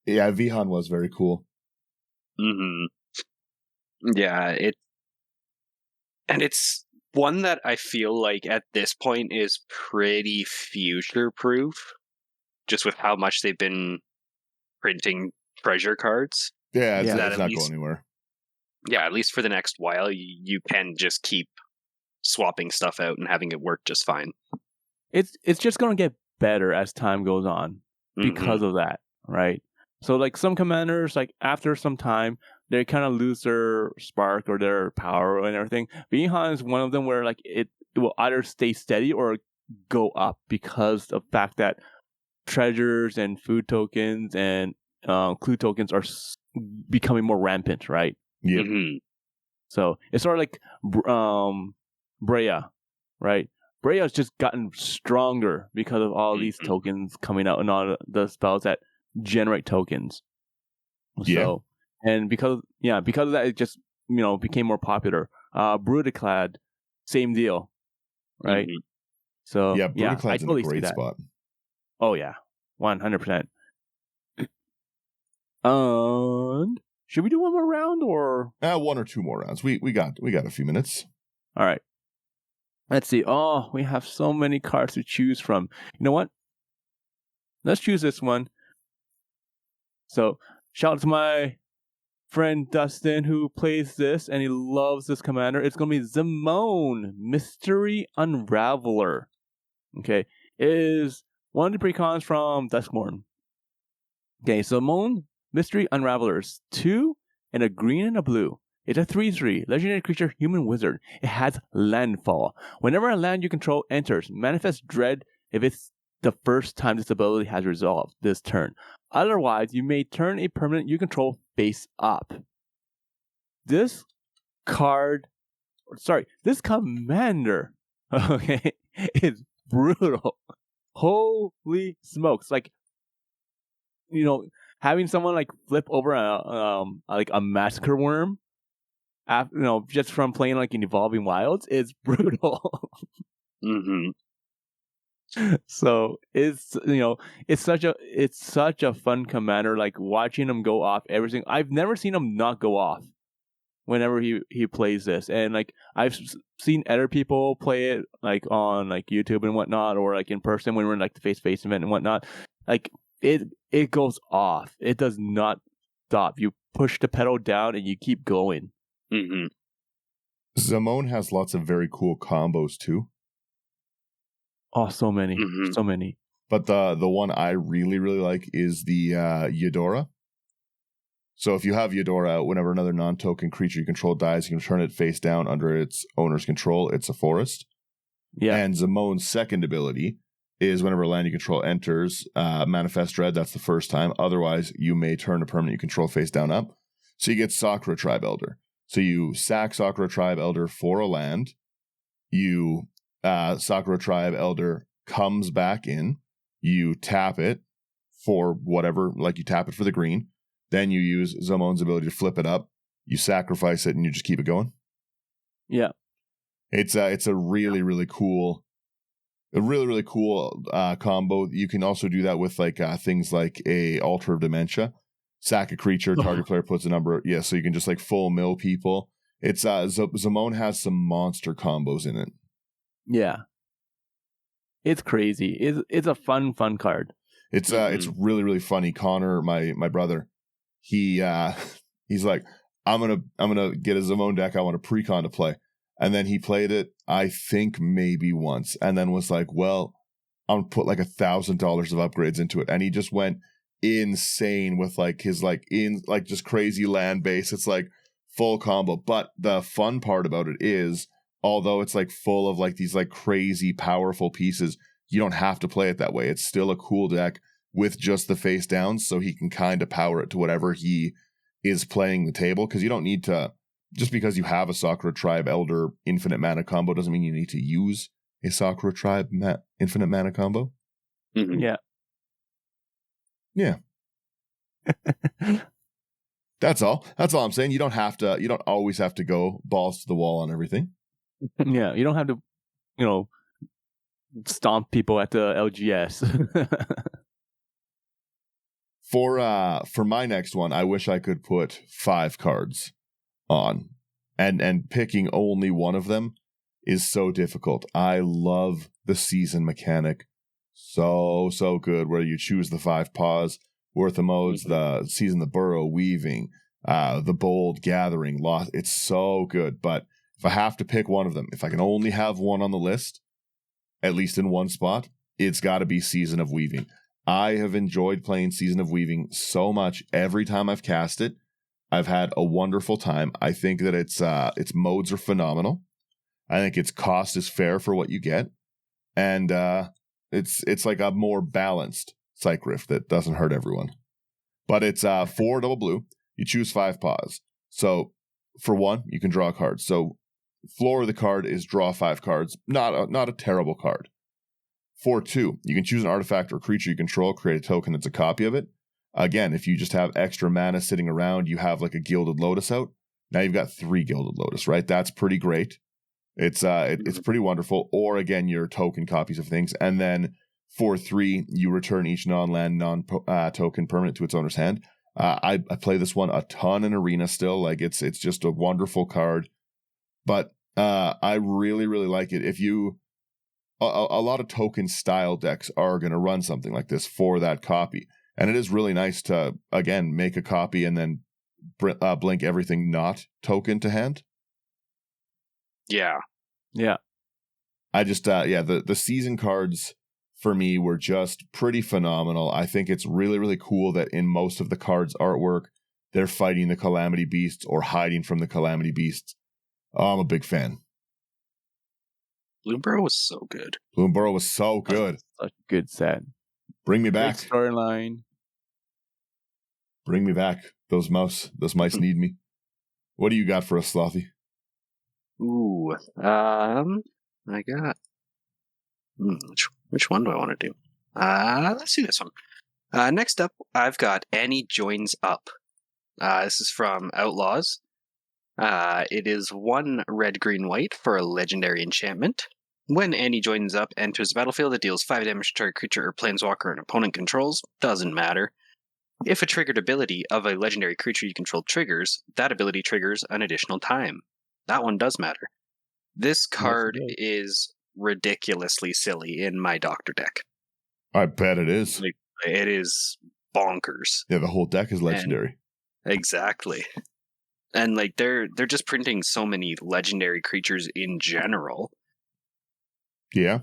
Yeah, Vihan was very cool. Mm-hmm. Yeah, it's one that I feel like at this point is pretty future-proof, just with how much they've been printing treasure cards. Yeah, it's not going anywhere. Yeah, at least for the next while, you can just keep swapping stuff out and having it work just fine. It's just going to get better as time goes on because of that, right? So like some commanders, like after some time, they kind of lose their spark or their power and everything. Vihan is one of them where like it will either stay steady or go up because of the fact that treasures and food tokens and clue tokens are becoming more rampant, right? Yeah. Mm-hmm. So it's sort of like Brea, right? Brea's just gotten stronger because of all these tokens coming out and all the spells that generate tokens. Yeah. So, and because of that, it just became more popular. Brutaclad, same deal, right? Mm-hmm. So yeah, Brutaclad's totally in a great spot. Oh yeah, 100%. And should we do one more round or one or two more rounds? We got a few minutes. All right. Let's see. Oh, we have so many cards to choose from. You know what? Let's choose this one. So, shout out to my friend Dustin who plays this, and he loves this commander. It's going to be Zimone, Mystery Unraveler. Okay. It is one of the precons from Duskmorn. Okay, Zimone, Mystery Unravelers. 2 and a green and a blue. It's a 3/3 legendary creature, human wizard. It has landfall. Whenever a land you control enters, manifest dread if it's the first time this ability has resolved this turn. Otherwise, you may turn a permanent you control face up. This commander, okay, is brutal. Holy smokes! Like, having someone like flip over a massacre worm. Just from playing like in Evolving Wilds is brutal. Mm-hmm. So it's such a fun commander. Like watching him go off everything. I've never seen him not go off whenever he plays this, and like I've seen other people play it like on like YouTube and whatnot, or like in person when we're in like the face-to-face event and whatnot. Like it goes off. It does not stop. You push the pedal down and you keep going. Mm-hmm. Zamone has lots of very cool combos too. Oh, so many, Mm-hmm. so many. But the one I really, really like is the Eudora. So if you have Eudora out, whenever another non-token creature you control dies, you can turn it face down under its owner's control. It's a forest. Yeah. And Zamone's second ability is whenever a land you control enters, Manifest Dread, that's the first time. Otherwise, you may turn a permanent you control face down up. So you get Sakura Tribe Elder. So you sack Sakura Tribe Elder for a land. You Sakura Tribe Elder comes back in. You tap it for whatever, like you tap it for the green. Then you use Zamone's ability to flip it up. You sacrifice it and you just keep it going. Yeah. It's a really, really cool combo. You can also do that with like things like a Altar of Dementia. Sack a creature, target player puts a number. Yeah, so you can just like full mill people. It's Zamone has some monster combos in it. Yeah. It's crazy. It's a fun card. It's really, really funny. Connor, my brother, he's like, I'm gonna get a Zamone deck. I want a precon to play. And then he played it, I think maybe once, and then was like, well, I'm gonna put like $1,000 of upgrades into it. And he just went insane with like his just crazy land base. It's like full combo. But the fun part about it is, although it's like full of like these like crazy powerful pieces, you don't have to play it that way. It's still a cool deck with just the face down, so he can kind of power it to whatever he is playing the table. Because you don't need to, just because you have a Sakura Tribe Elder infinite mana combo doesn't mean you need to use a Sakura Tribe infinite mana combo. Mm-hmm. Yeah. Yeah. That's all I'm saying. You don't always have to go balls to the wall on everything. Yeah, you don't have to, stomp people at the LGS. For my next one, I wish I could put 5 cards on, and picking only one of them is so difficult. I love the season mechanic, so good, where you choose the 5 paws, worth of modes, the season, the burrow, weaving, the bold, gathering, loss. It's so good. But if I have to pick one of them, if I can only have one on the list, at least in one spot, it's got to be Season of Weaving. I have enjoyed playing Season of Weaving so much. Every time I've cast it, I've had a wonderful time. I think that its modes are phenomenal. I think its cost is fair for what you get, and it's like a more balanced Psych Rift that doesn't hurt everyone. But it's 4 double blue. You choose 5 paws. So for 1, you can draw a card. So floor of the card is draw 5 cards. Not a terrible card. For 2, you can choose an artifact or creature you control, create a token that's a copy of it. Again, if you just have extra mana sitting around, you have like a Gilded Lotus out. Now you've got 3 Gilded Lotus, right? That's pretty great. It's pretty wonderful. Or again, your token copies of things. And then for 3, you return each non-land, non-token permanent to its owner's hand. I play this one a ton in Arena still. Like it's just a wonderful card. But I really, really like it. If you a lot of token style decks are going to run something like this for that copy. And it is really nice to, again, make a copy and then blink everything not token to hand. Yeah. Yeah. I just, the season cards for me were just pretty phenomenal. I think it's really, really cool that in most of the cards' artwork, they're fighting the Calamity Beasts or hiding from the Calamity Beasts. Oh, I'm a big fan. Bloomburrow was so good. Bloomburrow was so good. Such a good set. Bring me back. Great storyline. Bring me back. Those mice need me. What do you got for us, Slothy? Ooh, I got. Which one do I want to do? Let's do this one. Next up, I've got Annie Joins Up. This is from Outlaws. It is 1 red, green, white for a legendary enchantment. When Annie joins up, enters the battlefield, it deals 5 damage to target creature or planeswalker an opponent controls. Doesn't matter. If a triggered ability of a legendary creature you control triggers, that ability triggers an additional time. That one does matter. This card is ridiculously silly in my Doctor deck. I bet it is. Like, it is bonkers. Yeah, the whole deck is legendary. Exactly. And like they're just printing so many legendary creatures in general. Yeah.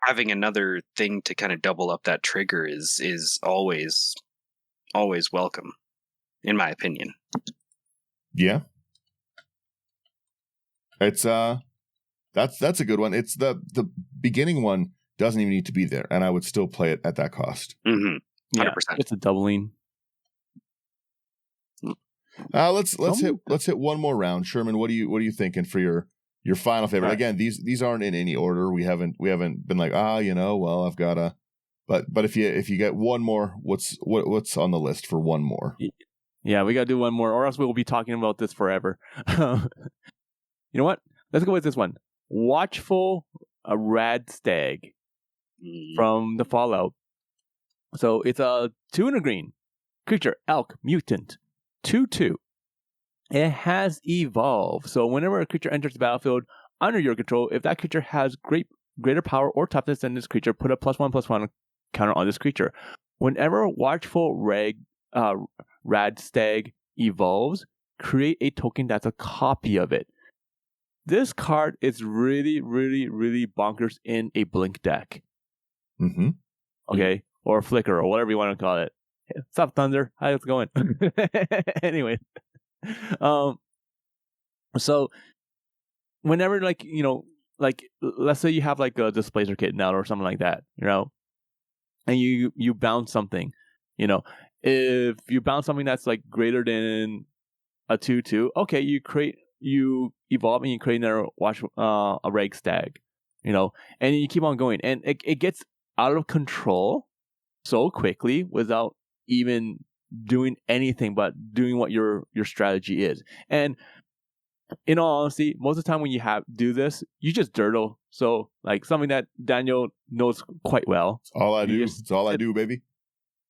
Having another thing to kind of double up that trigger is always welcome, in my opinion. Yeah. It's that's a good one. It's the beginning one doesn't even need to be there, and I would still play it at that cost. 100%. It's a doubling. Let's hit one more round. Sherman, what are you thinking for your final favorite? Right. Again, these aren't in any order. We haven't been like, well, I've got a but if you get one more, what's on the list for one more? Yeah, we got to do one more, or else we will be talking about this forever. You know what? Let's go with this one. Watchful Rad Stag from the Fallout. So it's a 2 and a green creature, elk, mutant, 2/2. It has evolved. So whenever a creature enters the battlefield under your control, if that creature has greater power or toughness than this creature, put a +1/+1 counter on this creature. Whenever Watchful Rad Stag evolves, create a token that's a copy of it. This card is really, really, really bonkers in a blink deck. Mm-hmm. Okay? Or flicker, or whatever you want to call it. What's up, Thunder? How's it going? Anyway. So whenever let's say you have like a Displacer Kitten out or something like that, and you bounce something, if you bounce something that's like greater than a 2/2, okay, you evolve and you create another a Reg Stag, and you keep on going, and it gets out of control so quickly without even doing anything but doing what your strategy is. And in all honesty, most of the time when you do this, you just dirtle. So like something that Daniel knows quite well. It's all I do. It's all I do, baby.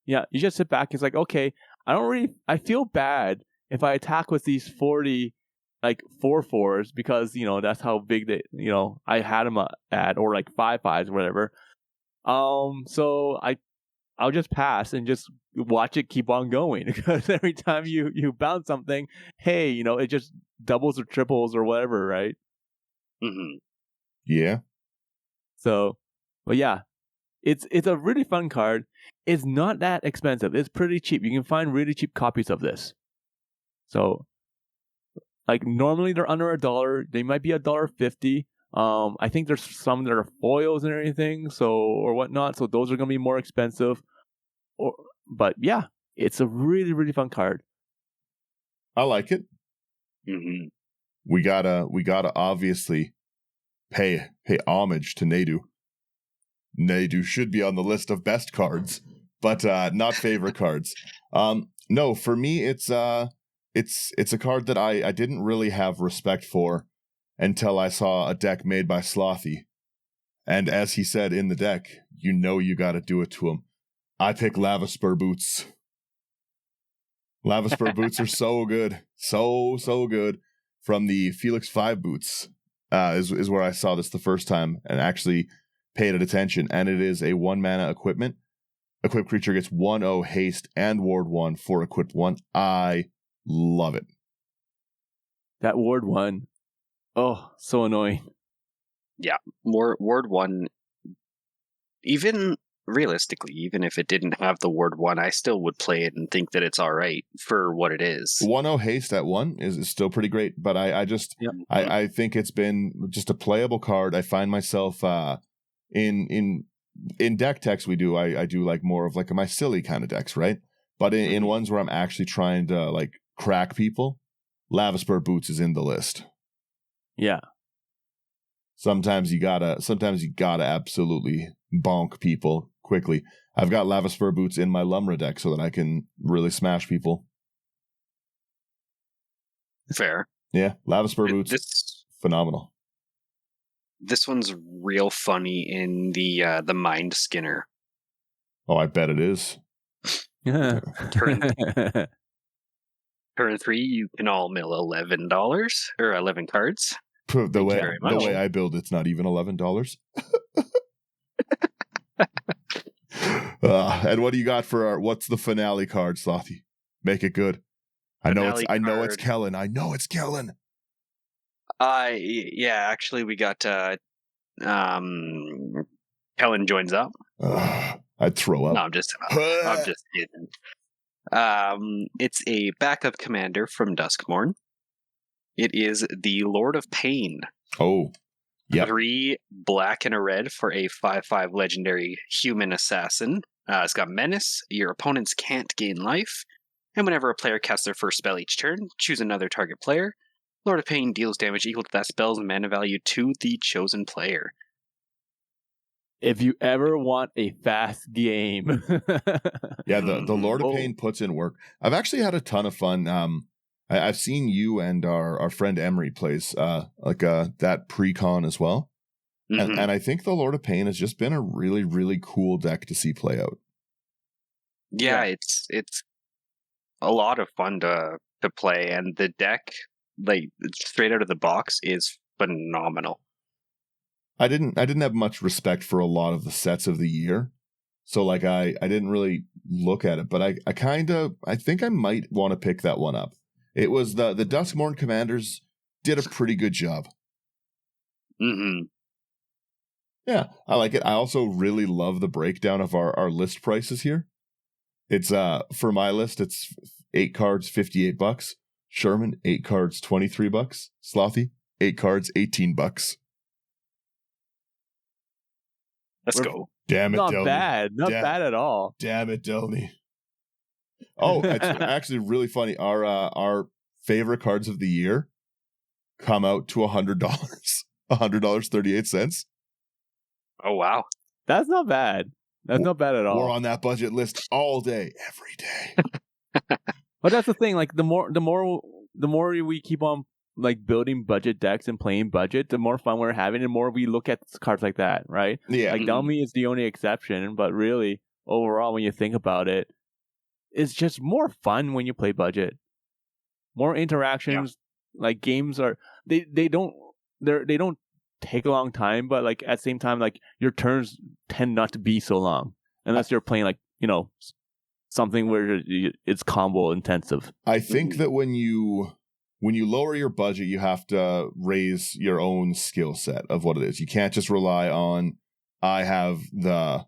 Yeah, you just sit back. It's like, okay, I feel bad if I attack with these 40 like 4/4s because that's how big they I had them at, or like 5/5s or whatever. So I'll just pass and just watch it keep on going, because every time you bounce something, hey, it just doubles or triples or whatever, right? Mm-hmm. Yeah. So, but yeah, it's a really fun card. It's not that expensive. It's pretty cheap. You can find really cheap copies of this. So, like normally they're under $1. They might be $1.50. I think there's some that are foils and everything, or whatnot. So those are gonna be more expensive. But yeah, it's a really, really fun card. I like it. Mm-hmm. We gotta obviously pay homage to Nadu. Nadu should be on the list of best cards, but not favorite cards. No, for me it's a card that I didn't really have respect for until I saw a deck made by Slothy. And as he said in the deck, you gotta do it to him. I pick Lava Spur Boots. Lava Spur Boots are so good. So good. From the Felix 5 boots is where I saw this the first time and actually paid it attention. And it is a 1-mana equipment. Equipped creature gets 1/0 haste and ward 1 for equipped 1. I love it. That ward 1. Oh, so annoying. Yeah. Ward 1, even realistically, even if it didn't have the word 1, I still would play it and think that it's all right for what it is. 1/0 haste at 1 is still pretty great, but I just I think it's been just a playable card. I find myself in deck techs I do like more of like my silly kind of decks, right? But in ones where I'm actually trying to like crack people, Lava Spur Boots is in the list. Yeah. Sometimes you gotta absolutely bonk people quickly. I've got Lava Spur Boots in my Lumra deck so that I can really smash people. Fair. Yeah, Lava Spur Boots, phenomenal. This one's real funny in the Mind Skinner. Oh, I bet it is. Turn 3, you can all mill $11 or 11 cards. The way I build, it's not even $11. And what do you got for what's the finale card, Slothy? Make it good. I know it's Kellen. I know it's Kellen. Yeah, actually we got Kellen joins up. I'd throw up. No, I'm just kidding. It's a backup commander from Duskmorn. It is the Lord of Pain. Oh, yeah. 3 black and a red for a 5/5 legendary human assassin. It's got menace. Your opponents can't gain life. And whenever a player casts their first spell each turn, choose another target player. Lord of Pain deals damage equal to that spell's mana value to the chosen player. If you ever want a fast game. Yeah, the Lord of Pain puts in work. I've actually had a ton of fun. I've seen you and our friend Emery plays that pre-con as well. Mm-hmm. And I think the Lord of Pain has just been a really, really cool deck to see play out. Yeah, it's a lot of fun to play, and the deck, like straight out of the box, is phenomenal. I didn't have much respect for a lot of the sets of the year. So like I didn't really look at it, but I think I might want to pick that one up. It was the Duskmorn Commanders did a pretty good job. Mm-hmm. Yeah, I like it. I also really love the breakdown of our list prices here. It's for my list, it's 8 cards, $58. Sherman, 8 cards, $23. Slothy, 8 cards, $18. Let's go. Damn it, Not Delny. bad. Not bad at all. Damn it, Delny. Oh, it's actually really funny. Our favorite cards of the year come out to $100. $100.38. Oh, wow. That's not bad. That's not bad at all. We're on that budget list all day, every day. But that's the thing. Like the more we keep on like building budget decks and playing budget, the more fun we're having, and more we look at cards like that, right? Yeah. Like Delmy is the only exception, but really overall, when you think about it, it's just more fun when you play budget. More interactions. Yeah. Like games are they don't take a long time, but like at the same time, like your turns tend not to be so long unless you're playing like something where it's combo intensive. I think that when you lower your budget, you have to raise your own skill set of what it is. You can't just rely on I have the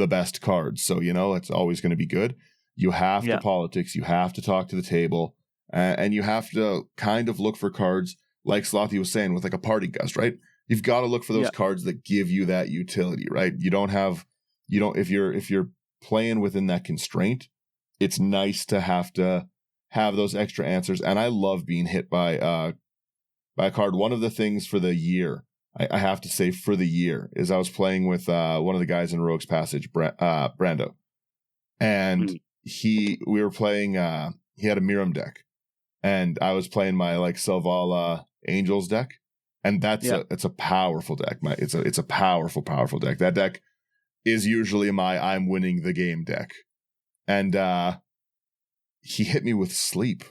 best cards, so it's always going to be good. You have to politics. You have to talk to the table, and you have to kind of look for cards like Slothy was saying with like a party gust, right? You've got to look for those cards that give you that utility, right? If you're playing within that constraint, it's nice to have those extra answers. And I love being hit by a card. One of the things for the year, I have to say for the year, is I was playing with one of the guys in Rogue's Passage, Brando. And we were playing, he had a Miram deck. And I was playing my like Selvala Angels deck. And it's a powerful deck. It's a powerful deck. That deck is usually my I'm winning the game deck. And he hit me with Sleep.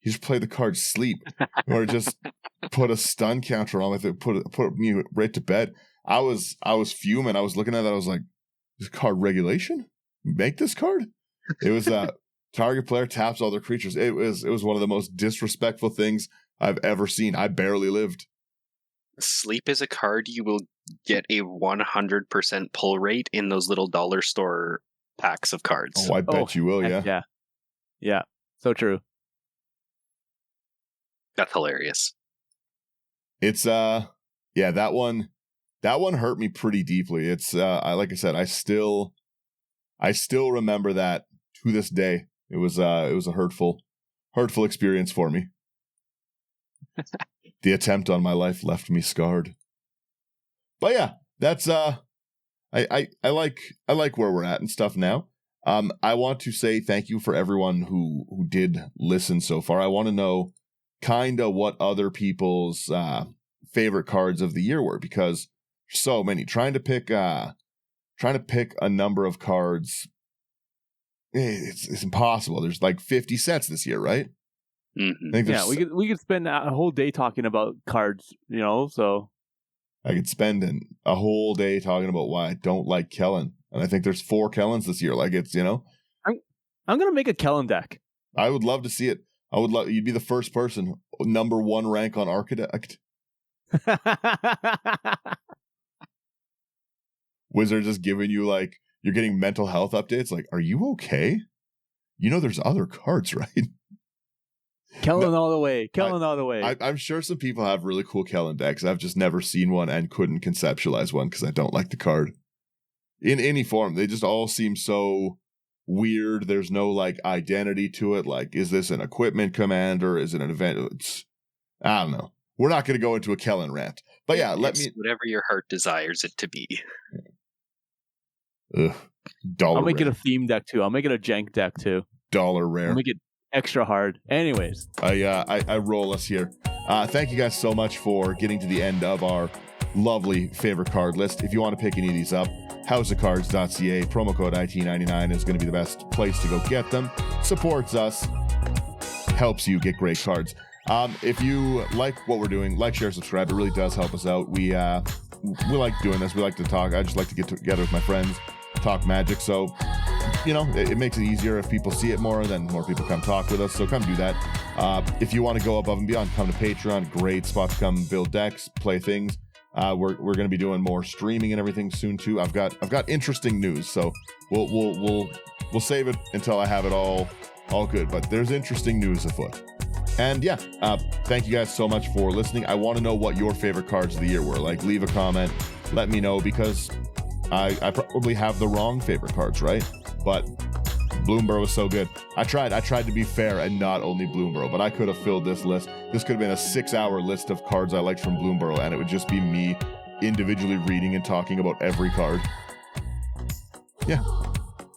He just played the card Sleep, or just put a stun counter on with it, put me right to bed. I was fuming. I was looking at that. I was like, "This card regulation? Make this card?" It was target player taps all their creatures. It was one of the most disrespectful things I've ever seen. I barely lived. Sleep is a card you will get a 100% pull rate in those little dollar store packs of cards. Oh, I bet you will, yeah. Yeah, so true. That's hilarious. It's that one hurt me pretty deeply. It's like I said, I still remember that to this day. It was a hurtful experience for me. The attempt on my life left me scarred. But yeah, that's I like where we're at and stuff now. I want to say thank you for everyone who did listen so far. I want to know kind of what other people's favorite cards of the year were, because so many. Trying to pick a number of cards, it's impossible. There's like 50 sets this year, right? Mm-hmm. I think we could spend a whole day talking about cards, so I could spend a whole day talking about why I don't like Kellen. And I think there's 4 Kellens this year. Like, it's, I'm gonna make a Kellen deck. I would love to see it. I would love, you'd be the first person, number 1 rank on Architect. Wizard just giving you, like, you're getting mental health updates. Like, are you okay? There's other cards, right? Kellen all the way. Kellen all the way. I'm sure some people have really cool Kellen decks. I've just never seen one and couldn't conceptualize one because I don't like the card. In any form, they just all seem so weird. There's no, like, identity to it. Like, is this an equipment commander? Is it an event? I don't know. We're not going to go into a Kellen rant. But yeah, whatever your heart desires it to be. Ugh. I'll make it a theme deck too. I'll make it a jank deck too. Dollar rare. I'll make it extra hard. Anyways, I roll us here. Thank you guys so much for getting to the end of our lovely favorite card list. If you want to pick any of these up, houseofcards.ca, promo code IT99 is going to be the best place to go get them. Supports us, helps you get great cards. If you like what we're doing, like, share, subscribe. It really does help us out. We like doing this. We like to talk. I just like to get together with my friends, talk Magic. So, it makes it easier if people see it more, then more people come talk with us. So come do that. If you want to go above and beyond, come to Patreon. Great spot to come build decks, play things. We're going to be doing more streaming and everything soon too. I've got interesting news, so we'll save it until I have it all good. But there's interesting news afoot. And yeah, thank you guys so much for listening. I want to know what your favorite cards of the year were. Like, leave a comment, let me know, because I probably have the wrong favorite cards, right? But Bloomborough was so good. I tried to be fair and not only Bloomborough, but I could have filled this list. This could have been a 6-hour list of cards I liked from Bloomborough, and it would just be me individually reading and talking about every card. Yeah.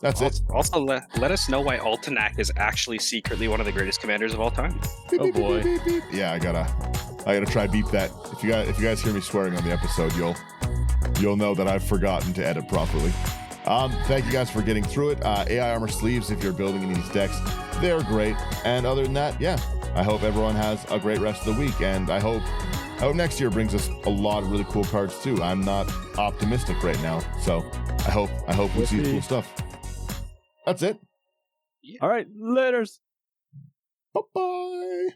That's it. Also, let us know why Altenac is actually secretly one of the greatest commanders of all time. Oh boy. Yeah, I gotta try beep that. If you guys hear me swearing on the episode, you'll know that I've forgotten to edit properly. Thank you guys for getting through it. AI Armor sleeves, if you're building any of these decks, they're great. And other than that, yeah, I hope everyone has a great rest of the week. And I hope next year brings us a lot of really cool cards too. I'm not optimistic right now, so I hope we see cool stuff. That's it. All right, laters. Bye-bye.